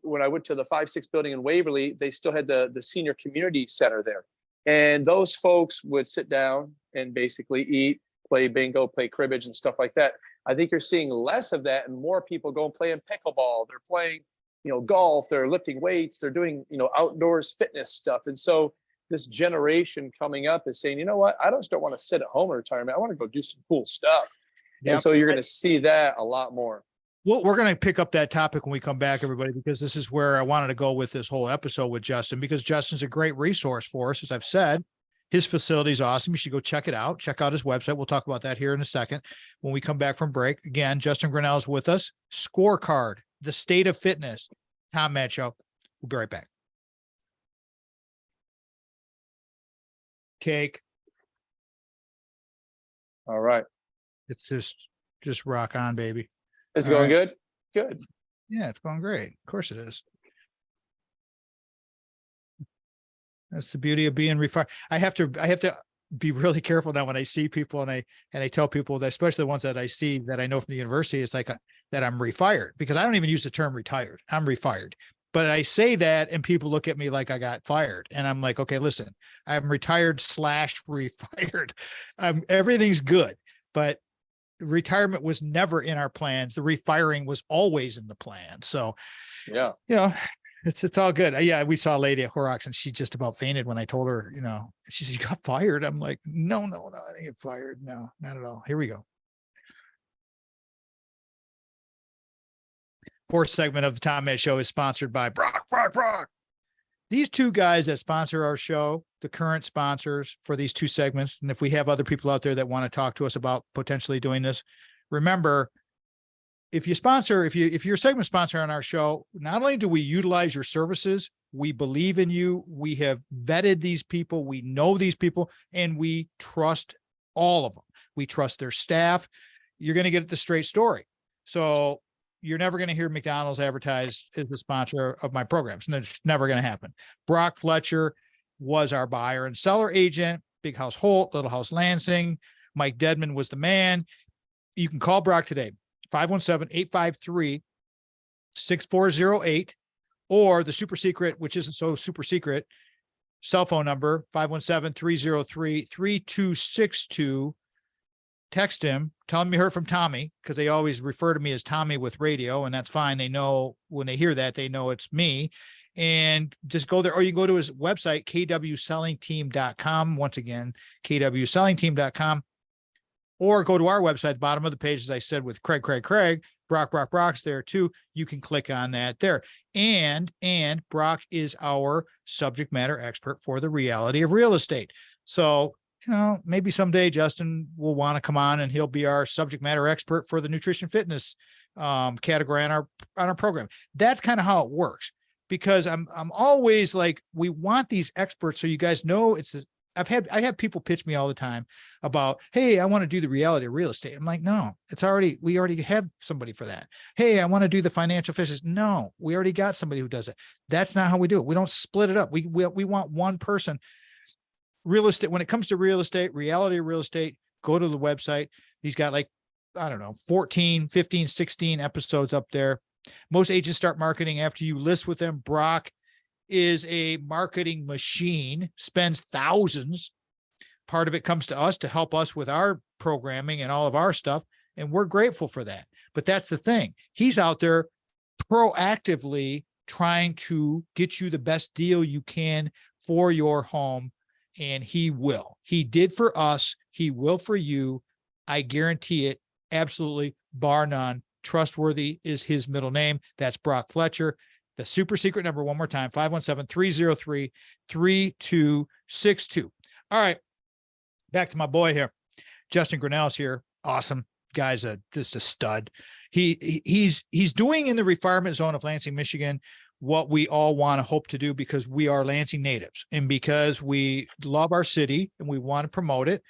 when I went to the 5-6 building in Waverly, they still had the senior community center there. And those folks would sit down and basically eat, play bingo, play cribbage and stuff like that. I think you're seeing less of that and more people go and play in pickleball. They're playing, golf, they're lifting weights, they're doing, outdoors fitness stuff. And so this generation coming up is saying, you know what, I just don't want to sit at home in retirement. I want to go do some cool stuff. Yep. And so you're going to see that a lot more. Well, we're going to pick up that topic when we come back, everybody, because this is where I wanted to go with this whole episode with Justin, because Justin's a great resource for us. As I've said, his facility is awesome. You should go check it out. Check out his website. We'll talk about that here in a second when we come back from break. Again, Justin Grinnell is with us. Scorecard, the state of fitness. Tom Matt Show. We'll be right back. Cake. All right. It's just rock on, baby. Is it going good? Good. Yeah, it's going great. Of course it is. That's the beauty of being refined. I have to be really careful now when I see people and I tell people that, especially the ones that I see that I know from the university, it's like that I'm refired, because I don't even use the term retired. I'm refired. But I say that and people look at me like I got fired. And I'm like, okay, listen, I'm retired / refired. Everything's good, but retirement was never in our plans. The refiring was always in the plan. So, yeah, it's all good. Yeah, we saw a lady at Horrocks and she just about fainted when I told her, she said, you got fired. I'm like, no, I didn't get fired. No, not at all. Here we go. Fourth segment of the Tom Matt Show is sponsored by Brock. These two guys that sponsor our show, the current sponsors for these two segments, and if we have other people out there that want to talk to us about potentially doing this, remember, if you're a segment sponsor on our show, not only do we utilize your services, we believe in you, we have vetted these people, we know these people, and we trust all of them. We trust their staff. You're going to get the straight story. So you're never going to hear McDonald's advertised as the sponsor of my programs. And it's never going to happen. Brock Fletcher was our buyer and seller agent. Big House Holt, Little House Lansing. Mike Dedman was the man. You can call Brock today, 517-853-6408, or the super secret, which isn't so super secret, cell phone number, 517-303-3262. Text him, tell him you heard from Tommy, because they always refer to me as Tommy with radio, and that's fine. They know when they hear that, they know it's me. And just go there, or you go to his website, kwsellingteam.com. Once again, kwsellingteam.com, or go to our website, the bottom of the page, as I said, with Craig, Brock's there too. You can click on that there. And Brock is our subject matter expert for the reality of real estate. So, maybe someday Justin will want to come on and he'll be our subject matter expert for the nutrition fitness category on our program. That's kind of how it works, because I'm always like, we want these experts. So you guys know I have people pitch me all the time about, hey, I want to do the reality of real estate. I'm like, no, we already have somebody for that. Hey, I want to do the financial fishes. No, we already got somebody who does it. That's not how we do it. We don't split it up. We want one person. Real estate, when it comes to real estate, reality of real estate, go to the website. He's got 14, 15, 16 episodes up there. Most agents start marketing after you list with them. Brock is a marketing machine, spends thousands. Part of it comes to us to help us with our programming and all of our stuff. And we're grateful for that. But that's the thing. He's out there proactively trying to get you the best deal you can for your home. And he will. He did for us. He will for you. I guarantee it. Absolutely, bar none. Trustworthy is his middle name. That's Brock Fletcher. The super secret number, one more time, 517-303-3262. All right. Back to my boy here. Justin Grinnell's here. Awesome. Guy's just a stud. He's doing in the retirement zone of Lansing, Michigan, what we all want to hope to do, because we are Lansing natives and because we love our city and we want to promote it.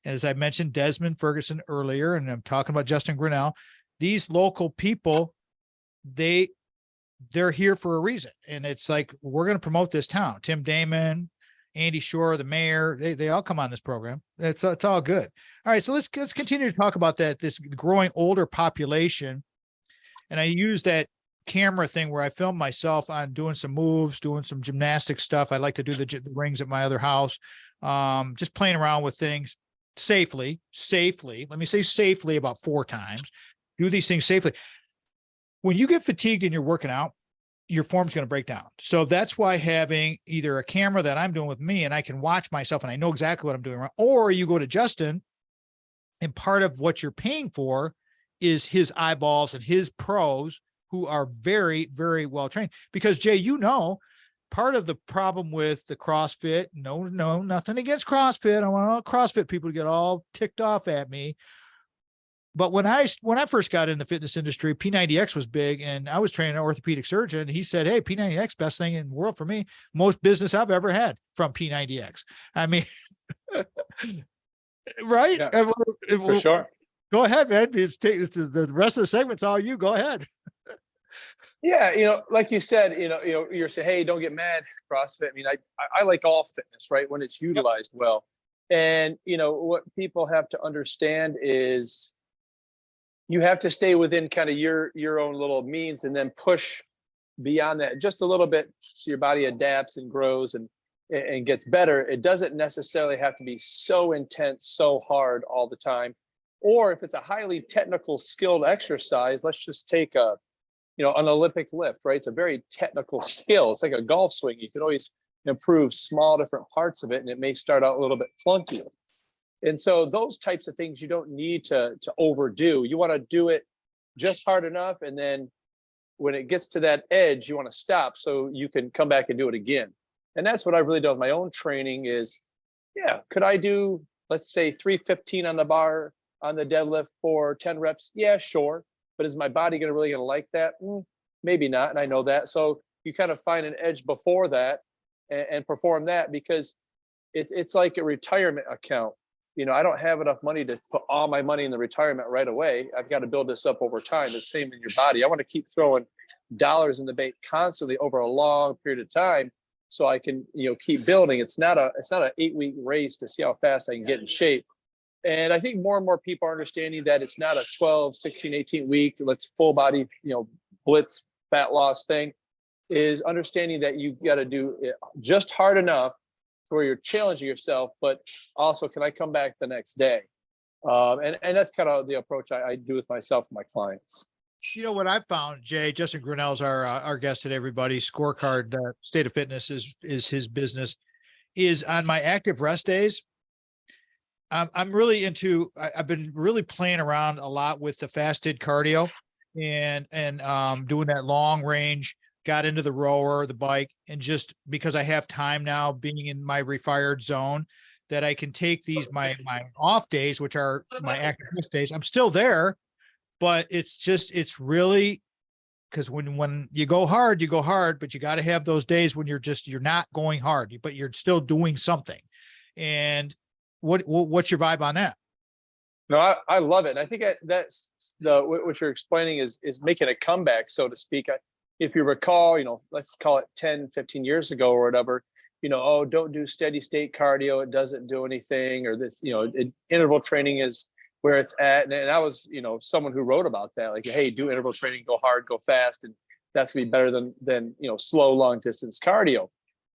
And as I mentioned, Desmond Ferguson earlier, and I'm talking about Justin Grinnell, these local people, they're here for a reason. And it's like, we're going to promote this town. Tim Damon, Andy Shore, the mayor, they all come on this program. It's all good. All right. So let's continue to talk about this growing older population. And I use that camera thing where I film myself on doing some moves, doing some gymnastic stuff. I like to do the rings at my other house, just playing around with things. safely, let me say safely about 4 times, do these things safely. When you get fatigued and you're working out, your form's going to break down. So that's why having either a camera that I'm doing with me and I can watch myself and I know exactly what I'm doing wrong, or you go to Justin and part of what you're paying for is his eyeballs and his pros who are very, very well trained. Because Jay, part of the problem with the CrossFit, no, nothing against CrossFit. I want all CrossFit people to get all ticked off at me. But when I first got in the fitness industry, P90X was big, and I was training an orthopedic surgeon. He said, "Hey, P90X, best thing in the world for me. Most business I've ever had from P90X." I mean, right? Yeah, for sure. Go ahead, man. The rest of the segment's all you. Go ahead. Yeah, like you said, you're saying, hey, don't get mad, CrossFit. I mean, I like all fitness, right? When it's utilized well. And what people have to understand is you have to stay within kind of your own little means and then push beyond that just a little bit so your body adapts and grows and gets better. It doesn't necessarily have to be so intense, so hard all the time. Or if it's a highly technical, skilled exercise, let's just take an Olympic lift, right? It's a very technical skill. It's like a golf swing. You can always improve small different parts of it, and it may start out a little bit clunky. And so those types of things you don't need to overdo. You want to do it just hard enough, and then when it gets to that edge, you want to stop so you can come back and do it again. And that's what I've really done with my own training is, could I do, let's say 315 on the bar on the deadlift for 10 reps? Yeah, sure. But is my body really gonna like that? Maybe not, and I know that. So you kind of find an edge before that and perform that, because it's like a retirement account. I don't have enough money to put all my money in the retirement right away. I've got to build this up over time. The same in your body. I want to keep throwing dollars in the bank constantly over a long period of time, so I can keep building. It's not an 8-week race to see how fast I can get in shape. And I think more and more people are understanding that it's not a 12, 16, 18 week, let's full body, blitz fat loss thing. Is understanding that you got to do it just hard enough to where you're challenging yourself, but also, can I come back the next day? And that's kind of the approach I do with myself and my clients. What I've found, Jay, Justin Grinnell is our guest today, everybody. Scorecard, State of Fitness is his business. Is on my active rest days, I'm really I've been really playing around a lot with the fasted cardio and doing that long range, got into the rower, the bike, and just because I have time now being in my refired zone, that I can take these, my off days, which are my active rest days. I'm still there, but it's really, because when you go hard, but you got to have those days when you're not going hard, but you're still doing something. And what's your vibe on that? No, I love it. And I think that's what you're explaining is making a comeback, so to speak. If you recall, let's call it 10, 15 years ago or whatever, don't do steady state cardio. It doesn't do anything, or this, interval training is where it's at. And I was, someone who wrote about that, like, hey, do interval training, go hard, go fast. And that's gonna be better than slow, long distance cardio.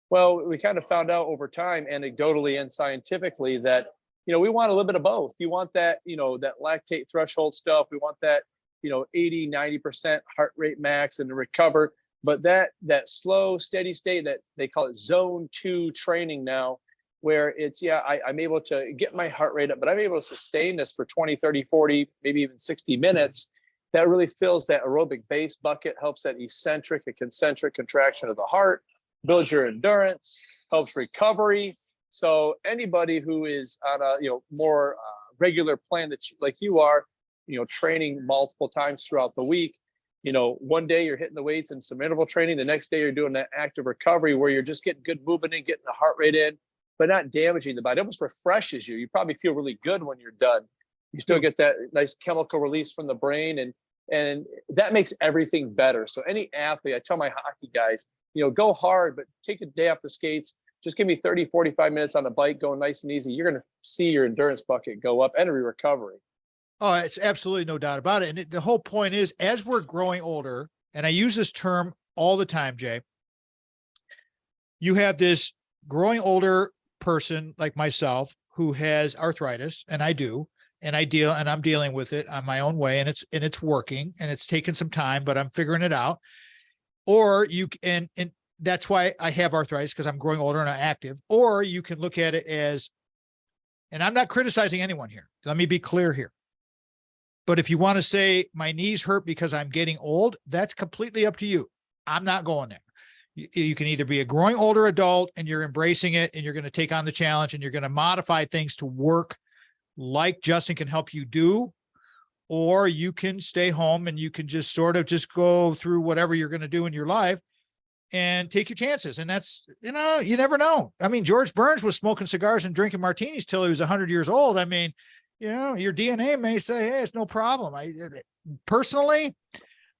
Well, we kind of found out over time, anecdotally and scientifically, that, we want a little bit of both. You want that, that lactate threshold stuff. We want that, 80, 90% heart rate max and to recover. But that slow, steady state, that they call it zone 2 training now, where it's, I'm able to get my heart rate up, but I'm able to sustain this for 20, 30, 40, maybe even 60 minutes. That really fills that aerobic base bucket, helps that eccentric and concentric contraction of the heart, builds your endurance, helps recovery. So anybody who is on a more regular plan that like you are, training multiple times throughout the week, one day you're hitting the weights and some interval training, the next day you're doing that active recovery where you're just getting good movement in, getting the heart rate in, but not damaging the body. It almost refreshes you. You probably feel really good when you're done. You still get that nice chemical release from the brain, and that makes everything better. So any athlete, I tell my hockey guys, go hard, but take a day off the skates. Just give me 30, 45 minutes on the bike, going nice and easy. You're going to see your endurance bucket go up and a recovery. Oh, it's absolutely no doubt about it. And the whole point is, as we're growing older, and I use this term all the time, Jay, you have this growing older person like myself who has arthritis, and I do, and I'm dealing with it on my own way, and it's working, and it's taken some time, but I'm figuring it out. Or you and that's why I have arthritis, because I'm growing older and I'm active. Or you can look at it as, and I'm not criticizing anyone here. Let me be clear here. But if you want to say my knees hurt because I'm getting old, that's completely up to you. I'm not going there. You can either be a growing older adult and you're embracing it and you're going to take on the challenge and you're going to modify things to work like Justin can help you do, or you can stay home and you can just sort of just go through whatever you're going to do in your life and take your chances. And that's, you never know. I mean, George Burns was smoking cigars and drinking martinis till he was 100 years old. I mean, your DNA may say, hey, it's no problem. Personally,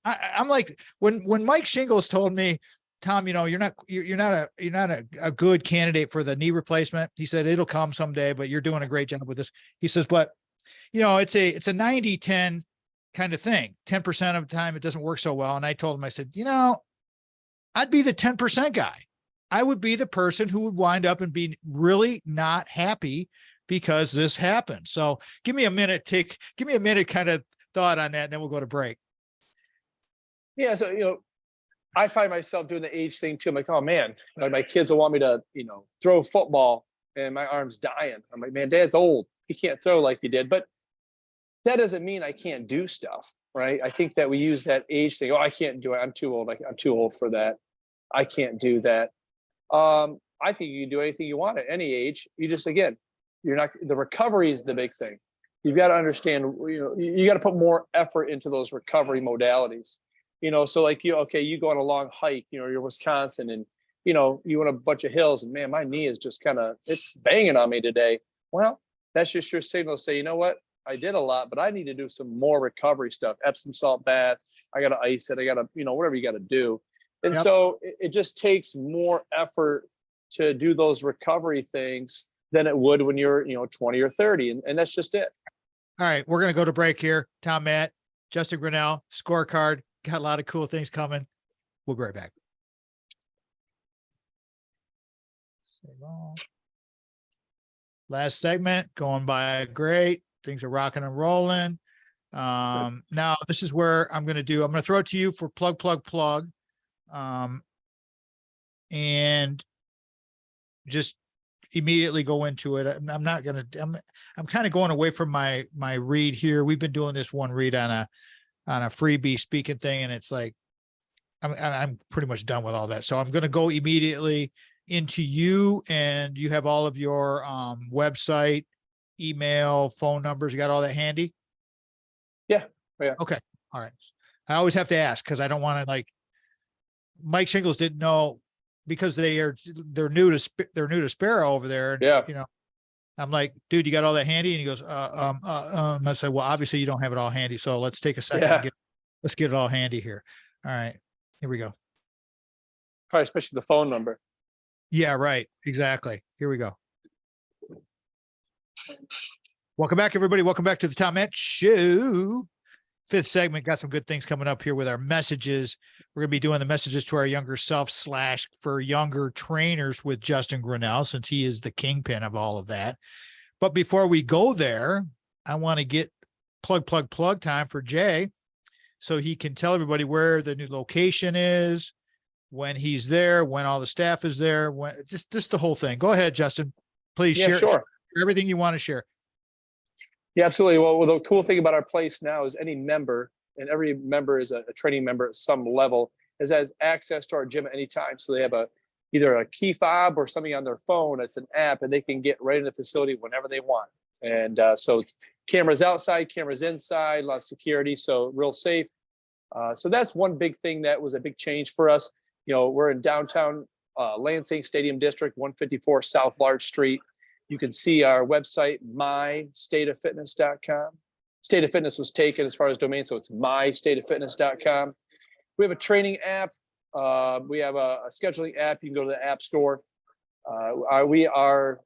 I'm like, when Mike Shingles told me, Tom, you're not a good candidate for the knee replacement. He said, it'll come someday, but you're doing a great job with this. He says, but it's a 90-10 kind of thing. 10% of the time it doesn't work so well. And I told him, I said, I'd be the 10% guy. I would be the person who would wind up and be really not happy because this happened. So give me a minute kind of thought on that, and then we'll go to break. Yeah. So, I find myself doing the age thing too. I'm like, oh man, my kids will want me to, throw football and my arm's dying. I'm like, man, Dad's old. He can't throw like he did. But that doesn't mean I can't do stuff, right? I think that we use that age thing. Oh, I can't do it. I'm too old. I'm too old for that. I can't do that. I think you can do anything you want at any age. You just, again, the recovery is the big thing. You've got to understand, you got to put more effort into those recovery modalities. So like you go on a long hike, you're Wisconsin and, you want a bunch of hills and man, my knee is just it's banging on me today. Well, that's just your signal to say, you know what? I did a lot, but I need to do some more recovery stuff. Epsom salt bath. I got to ice it. I got to, whatever you got to do. And Yep. So it just takes more effort to do those recovery things than it would when you're, 20 or 30. And that's just it. All right. We're going to go to break here. Tom, Matt, Justin Grinnell, scorecard. Got a lot of cool things coming. We'll be right back. Last segment going by great. Things are rocking and rolling. Now this is where I'm going to throw it to you for plug. And just immediately go into it. I'm kind of going away from my read here. We've been doing this one read on a freebie speaking thing. And it's like, I'm pretty much done with all that. So I'm going to go immediately into you, and you have all of your website, email, phone numbers. You got all that handy? Yeah. Okay. All right. I always have to ask, because I don't want to Mike Shingles didn't know, because they're new to Sparrow over there. And, Yeah. I'm like, dude, you got all that handy? And he goes, I said, well, obviously you don't have it all handy. So let's take a second. Yeah. Let's get it all handy here. All right, here we go. Probably especially the phone number. Yeah, right. Exactly. Here we go. Welcome back, everybody. Welcome back to the Tom Matt Show. Fifth segment. Got some good things coming up here with our messages. We're going to be doing the messages to our younger self / for younger trainers with Justin Grinnell, since he is the kingpin of all of that. But before we go there, I want to get plug time for Jay, so he can tell everybody where the new location is, when he's there, when all the staff is there, when just the whole thing. Go ahead, Justin. Please share everything you want to share. Yeah, absolutely. Well, the cool thing about our place now is any member, and every member is a training member at some level, has access to our gym at any time. So they have either a key fob or something on their phone. It's an app, and they can get right in the facility whenever they want. And so it's cameras outside, cameras inside, a lot of security, so real safe. So that's one big thing that was a big change for us. We're in downtown Lansing Stadium District, 154 South Large Street. You can see our website, mystateoffitness.com. State of Fitness was taken as far as domain, so it's mystateoffitness.com. We have a training app. We have a scheduling app. You can go to the App Store. Our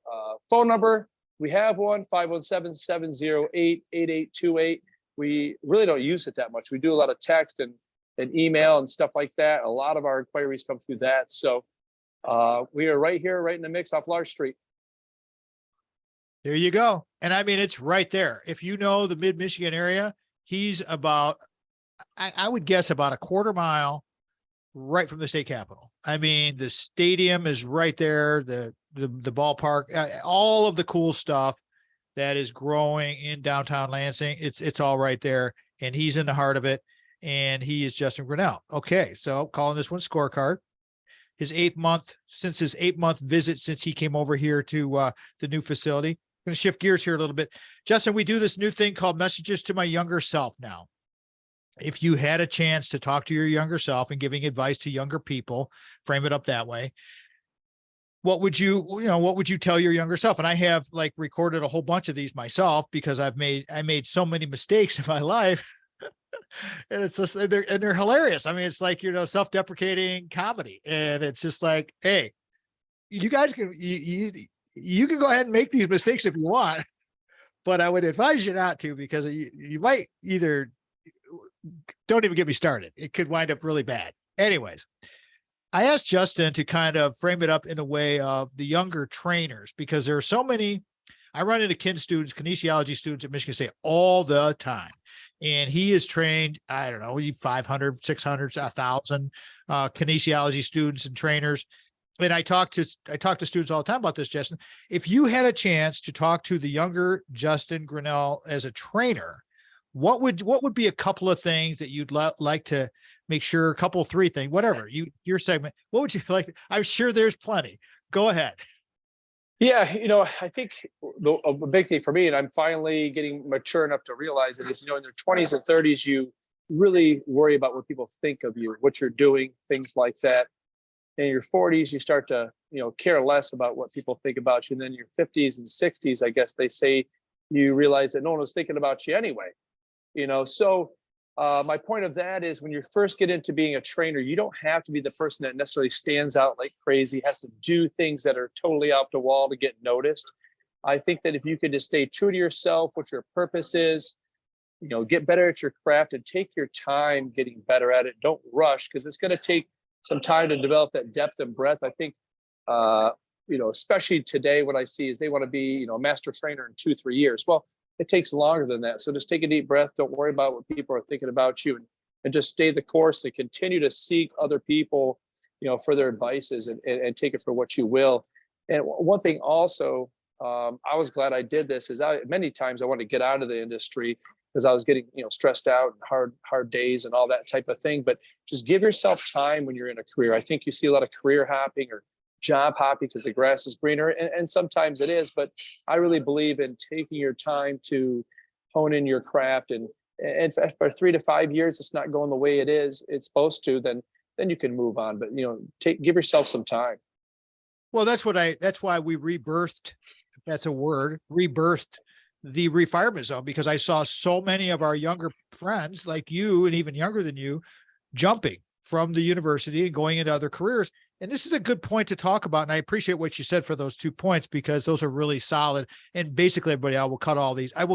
phone number, we have one, 517-708-8828. We really don't use it that much. We do a lot of text and email and stuff like that. A lot of our inquiries come through that. So we are right here, right in the mix off Large Street. There you go. And I mean, it's right there. If you know the mid-Michigan area, he's about, I would guess about a quarter mile right from the state capitol. I mean, the stadium is right there, the ballpark, all of the cool stuff that is growing in downtown Lansing. It's all right there. And he's in the heart of it. And he is Justin Grinnell. Okay. So calling this one scorecard. His 8-month visit since he came over here to the new facility. I'm going to shift gears here a little bit. Justin, we do this new thing called Messages to My Younger Self now. If you had a chance to talk to your younger self and giving advice to younger people, frame it up that way. What would you tell your younger self? And I have like recorded a whole bunch of these myself because I made so many mistakes in my life. And it's just, they're hilarious. I mean, it's like, self-deprecating comedy. And it's just like, hey, you guys you can go ahead and make these mistakes if you want, but I would advise you not to, because you might either, don't even get me started. It could wind up really bad. Anyways, I asked Justin to kind of frame it up in a way of the younger trainers, because there are so many. I run into kinesiology students at Michigan State all the time. And he has trained, I don't know, 500, 600, 1,000 kinesiology students and trainers. And I talk to students all the time about this, Justin. If you had a chance to talk to the younger Justin Grinnell as a trainer, what would be a couple of things that you'd like to make sure, three things, whatever, your segment, what would you like? I'm sure there's plenty. Go ahead. Yeah, I think a big thing for me, and I'm finally getting mature enough to realize it, is, in their 20s and 30s, you really worry about what people think of you, what you're doing, things like that. In your 40s, you start to, care less about what people think about you. And then your 50s and 60s, I guess they say, you realize that no one was thinking about you anyway. So my point of that is, when you first get into being a trainer, you don't have to be the person that necessarily stands out like crazy, has to do things that are totally off the wall to get noticed. I think that if you could just stay true to yourself, what your purpose is, get better at your craft and take your time getting better at it. Don't rush, because it's going to take some time to develop that depth and breadth. I think, especially today, what I see is they want to be, a master trainer in 2-3 years. Well, it takes longer than that. So just take a deep breath. Don't worry about what people are thinking about you, and just stay the course and continue to seek other people, for their advices, and take it for what you will. And one thing also, I was glad I did this, is many times I wanted to get out of the industry because I was getting, stressed out and hard days and all that type of thing. But just give yourself time when you're in a career. I think you see a lot of career hopping or job hopping because the grass is greener, and sometimes it is, but I really believe in taking your time to hone in your craft, and for 3 to 5 years it's not going the way it's supposed to, then you can move on. But give yourself some time. Well, that's why we rebirthed, if that's a word, the refinement zone, because I saw so many of our younger friends like you, and even younger than you, jumping from the university and going into other careers. And this is a good point to talk about. And I appreciate what you said for those 2 points, because those are really solid. And basically, everybody, I will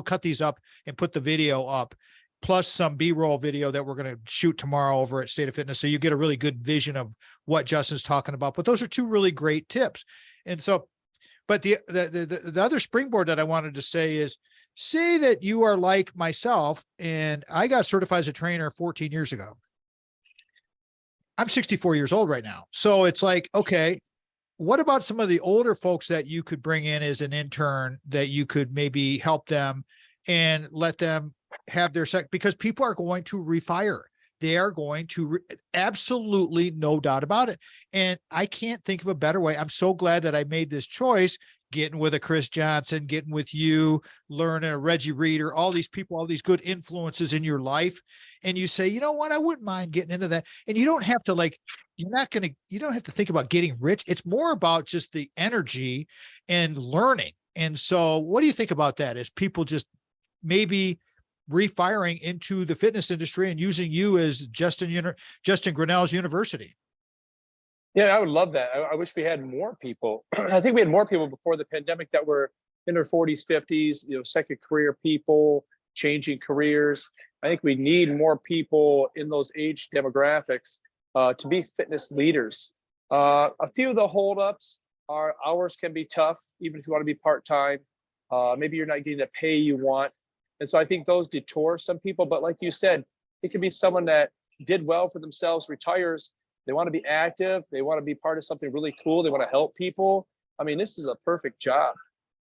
cut these up and put the video up, plus some B-roll video that we're going to shoot tomorrow over at State of Fitness. So you get a really good vision of what Justin's talking about. But those are 2 really great tips. And so, but the other springboard that I wanted to say is, say that you are like myself, and I got certified as a trainer 14 years ago. I'm 64 years old right now. So it's like, okay, what about some of the older folks that you could bring in as an intern, that you could maybe help them and let them have their because people are going to refire. They are going to absolutely, no doubt about it. And I can't think of a better way. I'm so glad that I made this choice, getting with a Chris Johnson, getting with you, learning a Reggie Reeder, all these people, all these good influences in your life. And you say, you know what, I wouldn't mind getting into that. And you don't have to you don't have to think about getting rich. It's more about just the energy and learning. And so what do you think about that? Is people just maybe refiring into the fitness industry and using you as Justin Grinnell's university? Yeah, I would love that. I wish we had more people. I think we had more people before the pandemic that were in their 40s, 50s, second career people, changing careers. I think we need more people in those age demographics to be fitness leaders. A few of the holdups are hours can be tough, even if you want to be part-time. Maybe you're not getting the pay you want. And so I think those detour some people. But like you said, it could be someone that did well for themselves, retires. They want to be active. They want to be part of something really cool. They want to help people. I mean, this is a perfect job.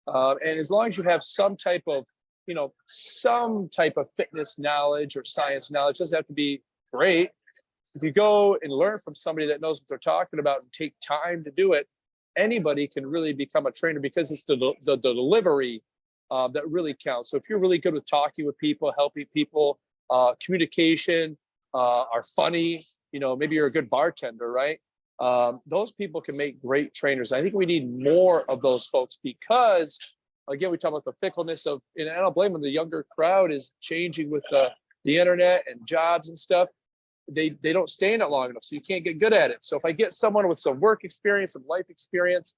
And as long as you have some type of, some type of fitness knowledge or science knowledge, doesn't have to be great. If you go and learn from somebody that knows what they're talking about and take time to do it, anybody can really become a trainer, because it's the delivery that really counts. So if you're really good with talking with people, helping people, communication, are funny, maybe you're a good bartender, right? Those people can make great trainers. I think we need more of those folks, because again, we talk about the fickleness of, and I don't blame them, the younger crowd is changing with the internet and jobs and stuff. They don't stay in it long enough, so you can't get good at it. So if I get someone with some work experience, some life experience,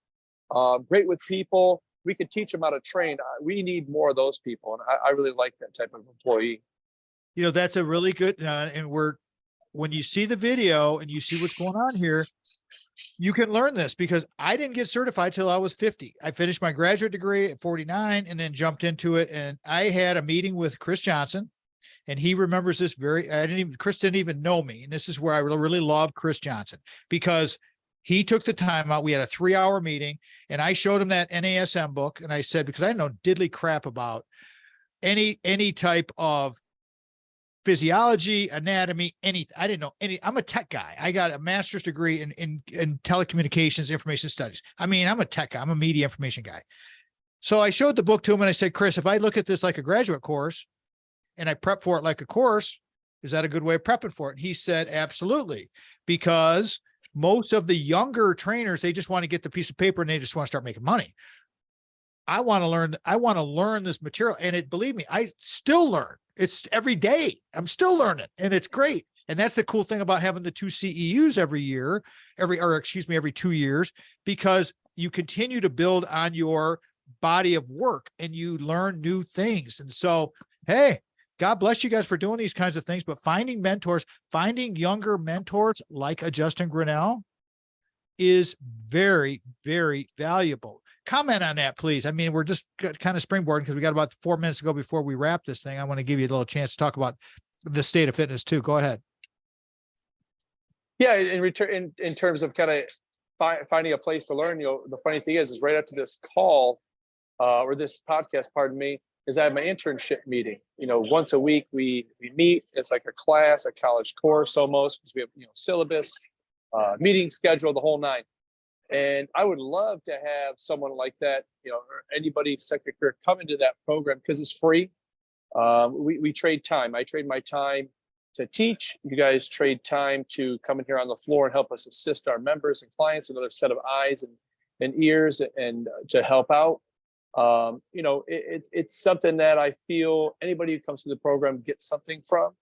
great with people, we could teach them how to train. We need more of those people, and I really like that type of employee. That's a really good, and when you see the video and you see what's going on here, you can learn this, because I didn't get certified till I was 50. I finished my graduate degree at 49 and then jumped into it. And I had a meeting with Chris Johnson, and he remembers this Chris didn't even know me. And this is where I really love Chris Johnson, because he took the time out. We had a 3-hour meeting, and I showed him that NASM book. And I said, because I know diddly crap about any type of physiology, anatomy, anything. I didn't know any. I'm a tech guy. I got a master's degree in telecommunications, information studies. I mean, I'm a tech guy. I'm a media information guy. So I showed the book to him, and I said, Chris, if I look at this like a graduate course and I prep for it like a course, is that a good way of prepping for it? And he said, absolutely. Because most of the younger trainers, they just want to get the piece of paper and they just want to start making money. I want to learn this material. And believe me, I still learn. It's every day. I'm still learning, and it's great. And that's the cool thing about having the 2 CEUs every 2 years, because you continue to build on your body of work and you learn new things. And so, hey, God bless you guys for doing these kinds of things, but finding mentors, finding younger mentors like a Justin Grinnell is very, very valuable. Comment on that, please. I mean, we're just kind of springboarding because we got about 4 minutes to go before we wrap this thing. I want to give you a little chance to talk about the state of fitness too. Go ahead. Yeah, in terms of kind of finding a place to learn, the funny thing is right after this call, or this podcast, pardon me, is I have my internship meeting. Once a week we meet. It's like a class, a college course almost, because we have syllabus, meeting schedule, the whole nine. And I would love to have someone like that, or anybody second career come into that program, because it's free. We trade time. I trade my time to teach. You guys trade time to come in here on the floor and help us assist our members and clients, another set of eyes and ears, and to help out. It's something that I feel anybody who comes to the program gets something from.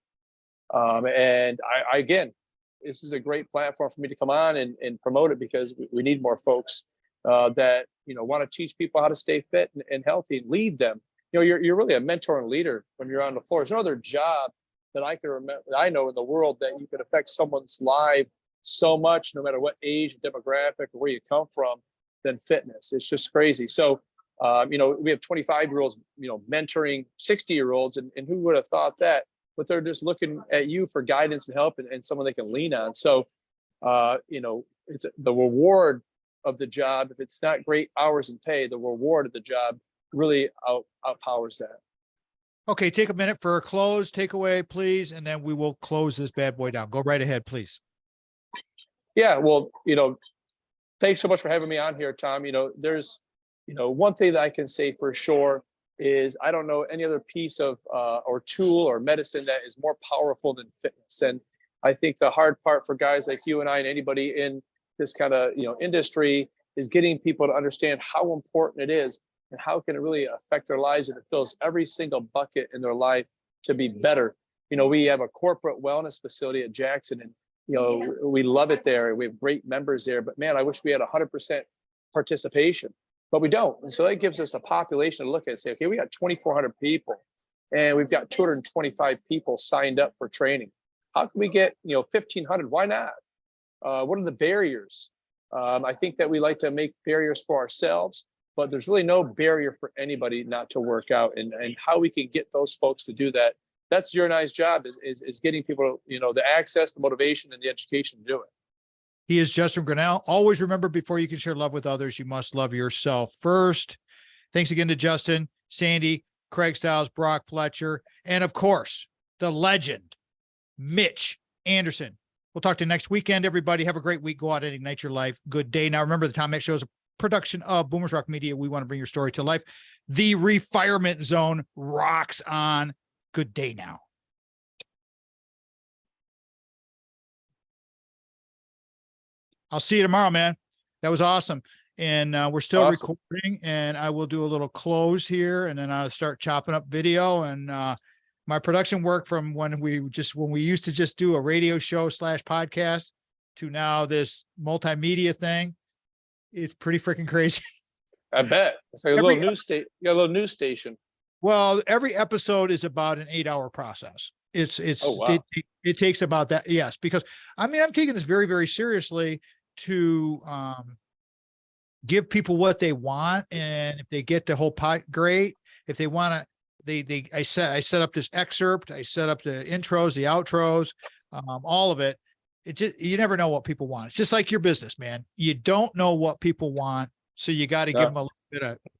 And I again, this is a great platform for me to come on and promote it, because we need more folks that want to teach people how to stay fit and healthy and lead them. You're really a mentor and leader when you're on the floor. There's no other job that I can remember, I know in the world, that you could affect someone's life so much, no matter what age, demographic, or where you come from, than fitness. It's just crazy. So we have 25-year-olds mentoring 60-year-olds, and who would have thought that? But they're just looking at you for guidance and help, and someone they can lean on. So it's the reward of the job. If it's not great hours and pay, the reward of the job really outpowers that. Okay, take a minute for a close takeaway, please, and then we will close this bad boy down. Go right ahead, please. Yeah, well, thanks so much for having me on here, Tom. There's one thing that I can say for sure is I don't know any other piece of or tool or medicine that is more powerful than fitness. And I think the hard part for guys like you and I and anybody in this kind of industry is getting people to understand how important it is and how can it really affect their lives, and it fills every single bucket in their life to be better. We have a corporate wellness facility at Jackson, and we love it there. We have great members there, but man, I wish we had 100% participation, but we don't. And so that gives us a population to look at and say, okay, we got 2,400 people and we've got 225 people signed up for training. How can we get 1,500? Why not? What are the barriers? I think that we like to make barriers for ourselves, but there's really no barrier for anybody not to work out, and how we can get those folks to do that. That's your and I's job, is getting people, the access, the motivation, and the education to do it. He is Justin Grinnell. Always remember, before you can share love with others, you must love yourself first. Thanks again to Justin, Sandy, Craig Stiles, Brock Fletcher, and of course, the legend, Mitch Anderson. We'll talk to you next weekend, everybody. Have a great week. Go out and ignite your life. Good day. Now, remember, the Tom Mix Show is a production of Boomers Rock Media. We want to bring your story to life. The Refirement Zone rocks on. Good day now. I'll see you tomorrow, man. That was awesome. And we're still recording, and I will do a little close here, and then I'll start chopping up video. And my production work from when we used to just do a radio show / podcast to now this multimedia thing, it's pretty freaking crazy. I bet. It's like a little news station. You got a little news station. Well, every episode is about an 8-hour process. Oh, wow. It takes about that. Yes, because I'm taking this very, very seriously to give people what they want. And if they get the whole pot, great. If they want to, I set up this excerpt, I set up the intros, the outros, all of it. You never know what people want. It's just like your business, man. You don't know what people want. So you got to give them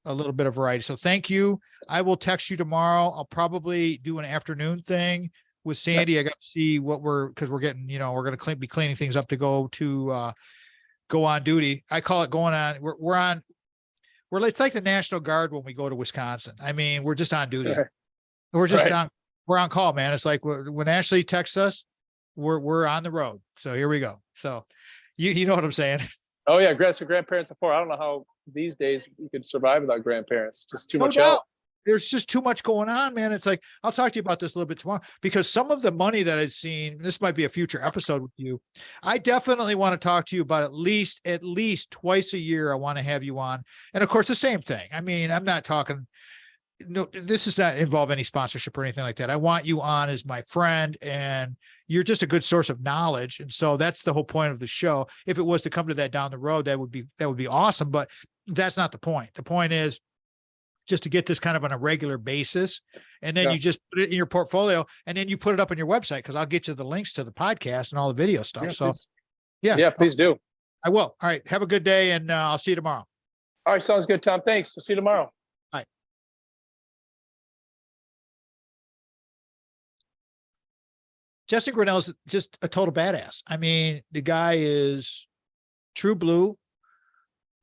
a little bit of variety. So thank you. I will text you tomorrow. I'll probably do an afternoon thing with Sandy. I got to see what because we're getting, we're going to be cleaning things up to go on duty. I call it going on. It's like the National Guard when we go to Wisconsin. We're just on duty. We're just we're on call, man. It's like when Ashley texts us, we're on the road. So here we go. So you know what I'm saying? Oh yeah. Grandparents before. I don't know how these days you could survive without grandparents. Just too much help. There's just too much going on, man. It's like, I'll talk to you about this a little bit tomorrow, because some of the money that I've seen, this might be a future episode with you. I definitely want to talk to you about at least twice a year. I want to have you on. And of course, the same thing. I'm not talking, no, this does not involve any sponsorship or anything like that. I want you on as my friend, and you're just a good source of knowledge. And so that's the whole point of the show. If it was to come to that down the road, that would be awesome. But that's not the point. The point is just to get this kind of on a regular basis. And then you just put it in your portfolio, and then you put it up on your website, because I'll get you the links to the podcast and all the video stuff. Yeah, so please. Yeah, please do. I will. All right. Have a good day, and I'll see you tomorrow. All right. Sounds good, Tom. Thanks. We'll see you tomorrow. Bye. Justin Grinnell is just a total badass. The guy is true blue.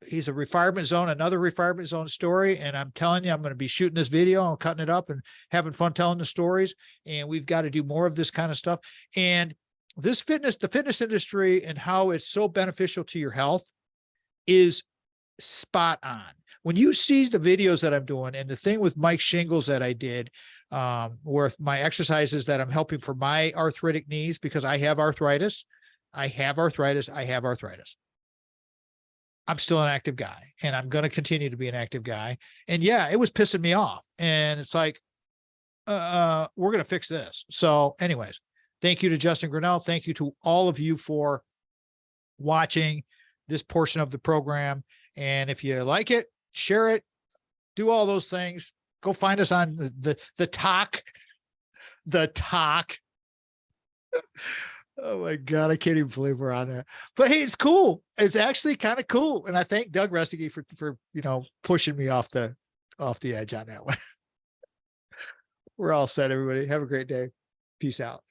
He's a Refirement Zone, another Refirement Zone story. And I'm telling you, I'm going to be shooting this video and cutting it up and having fun telling the stories. And we've got to do more of this kind of stuff. And the fitness industry and how it's so beneficial to your health is spot on. When you see the videos that I'm doing, and the thing with Mike Shingles that I did, with my exercises that I'm helping for my arthritic knees, because I have arthritis. I'm still an active guy, and I'm going to continue to be an active guy. And yeah, it was pissing me off. And it's like, we're going to fix this. So anyways, thank you to Justin Grinnell. Thank you to all of you for watching this portion of the program. And if you like it, share it, do all those things. Go find us on the talk. Oh my God, I can't even believe we're on that. But hey, it's cool. It's actually kind of cool. And I thank Doug Restige for pushing me off the edge on that one. We're all set, everybody. Have a great day. Peace out.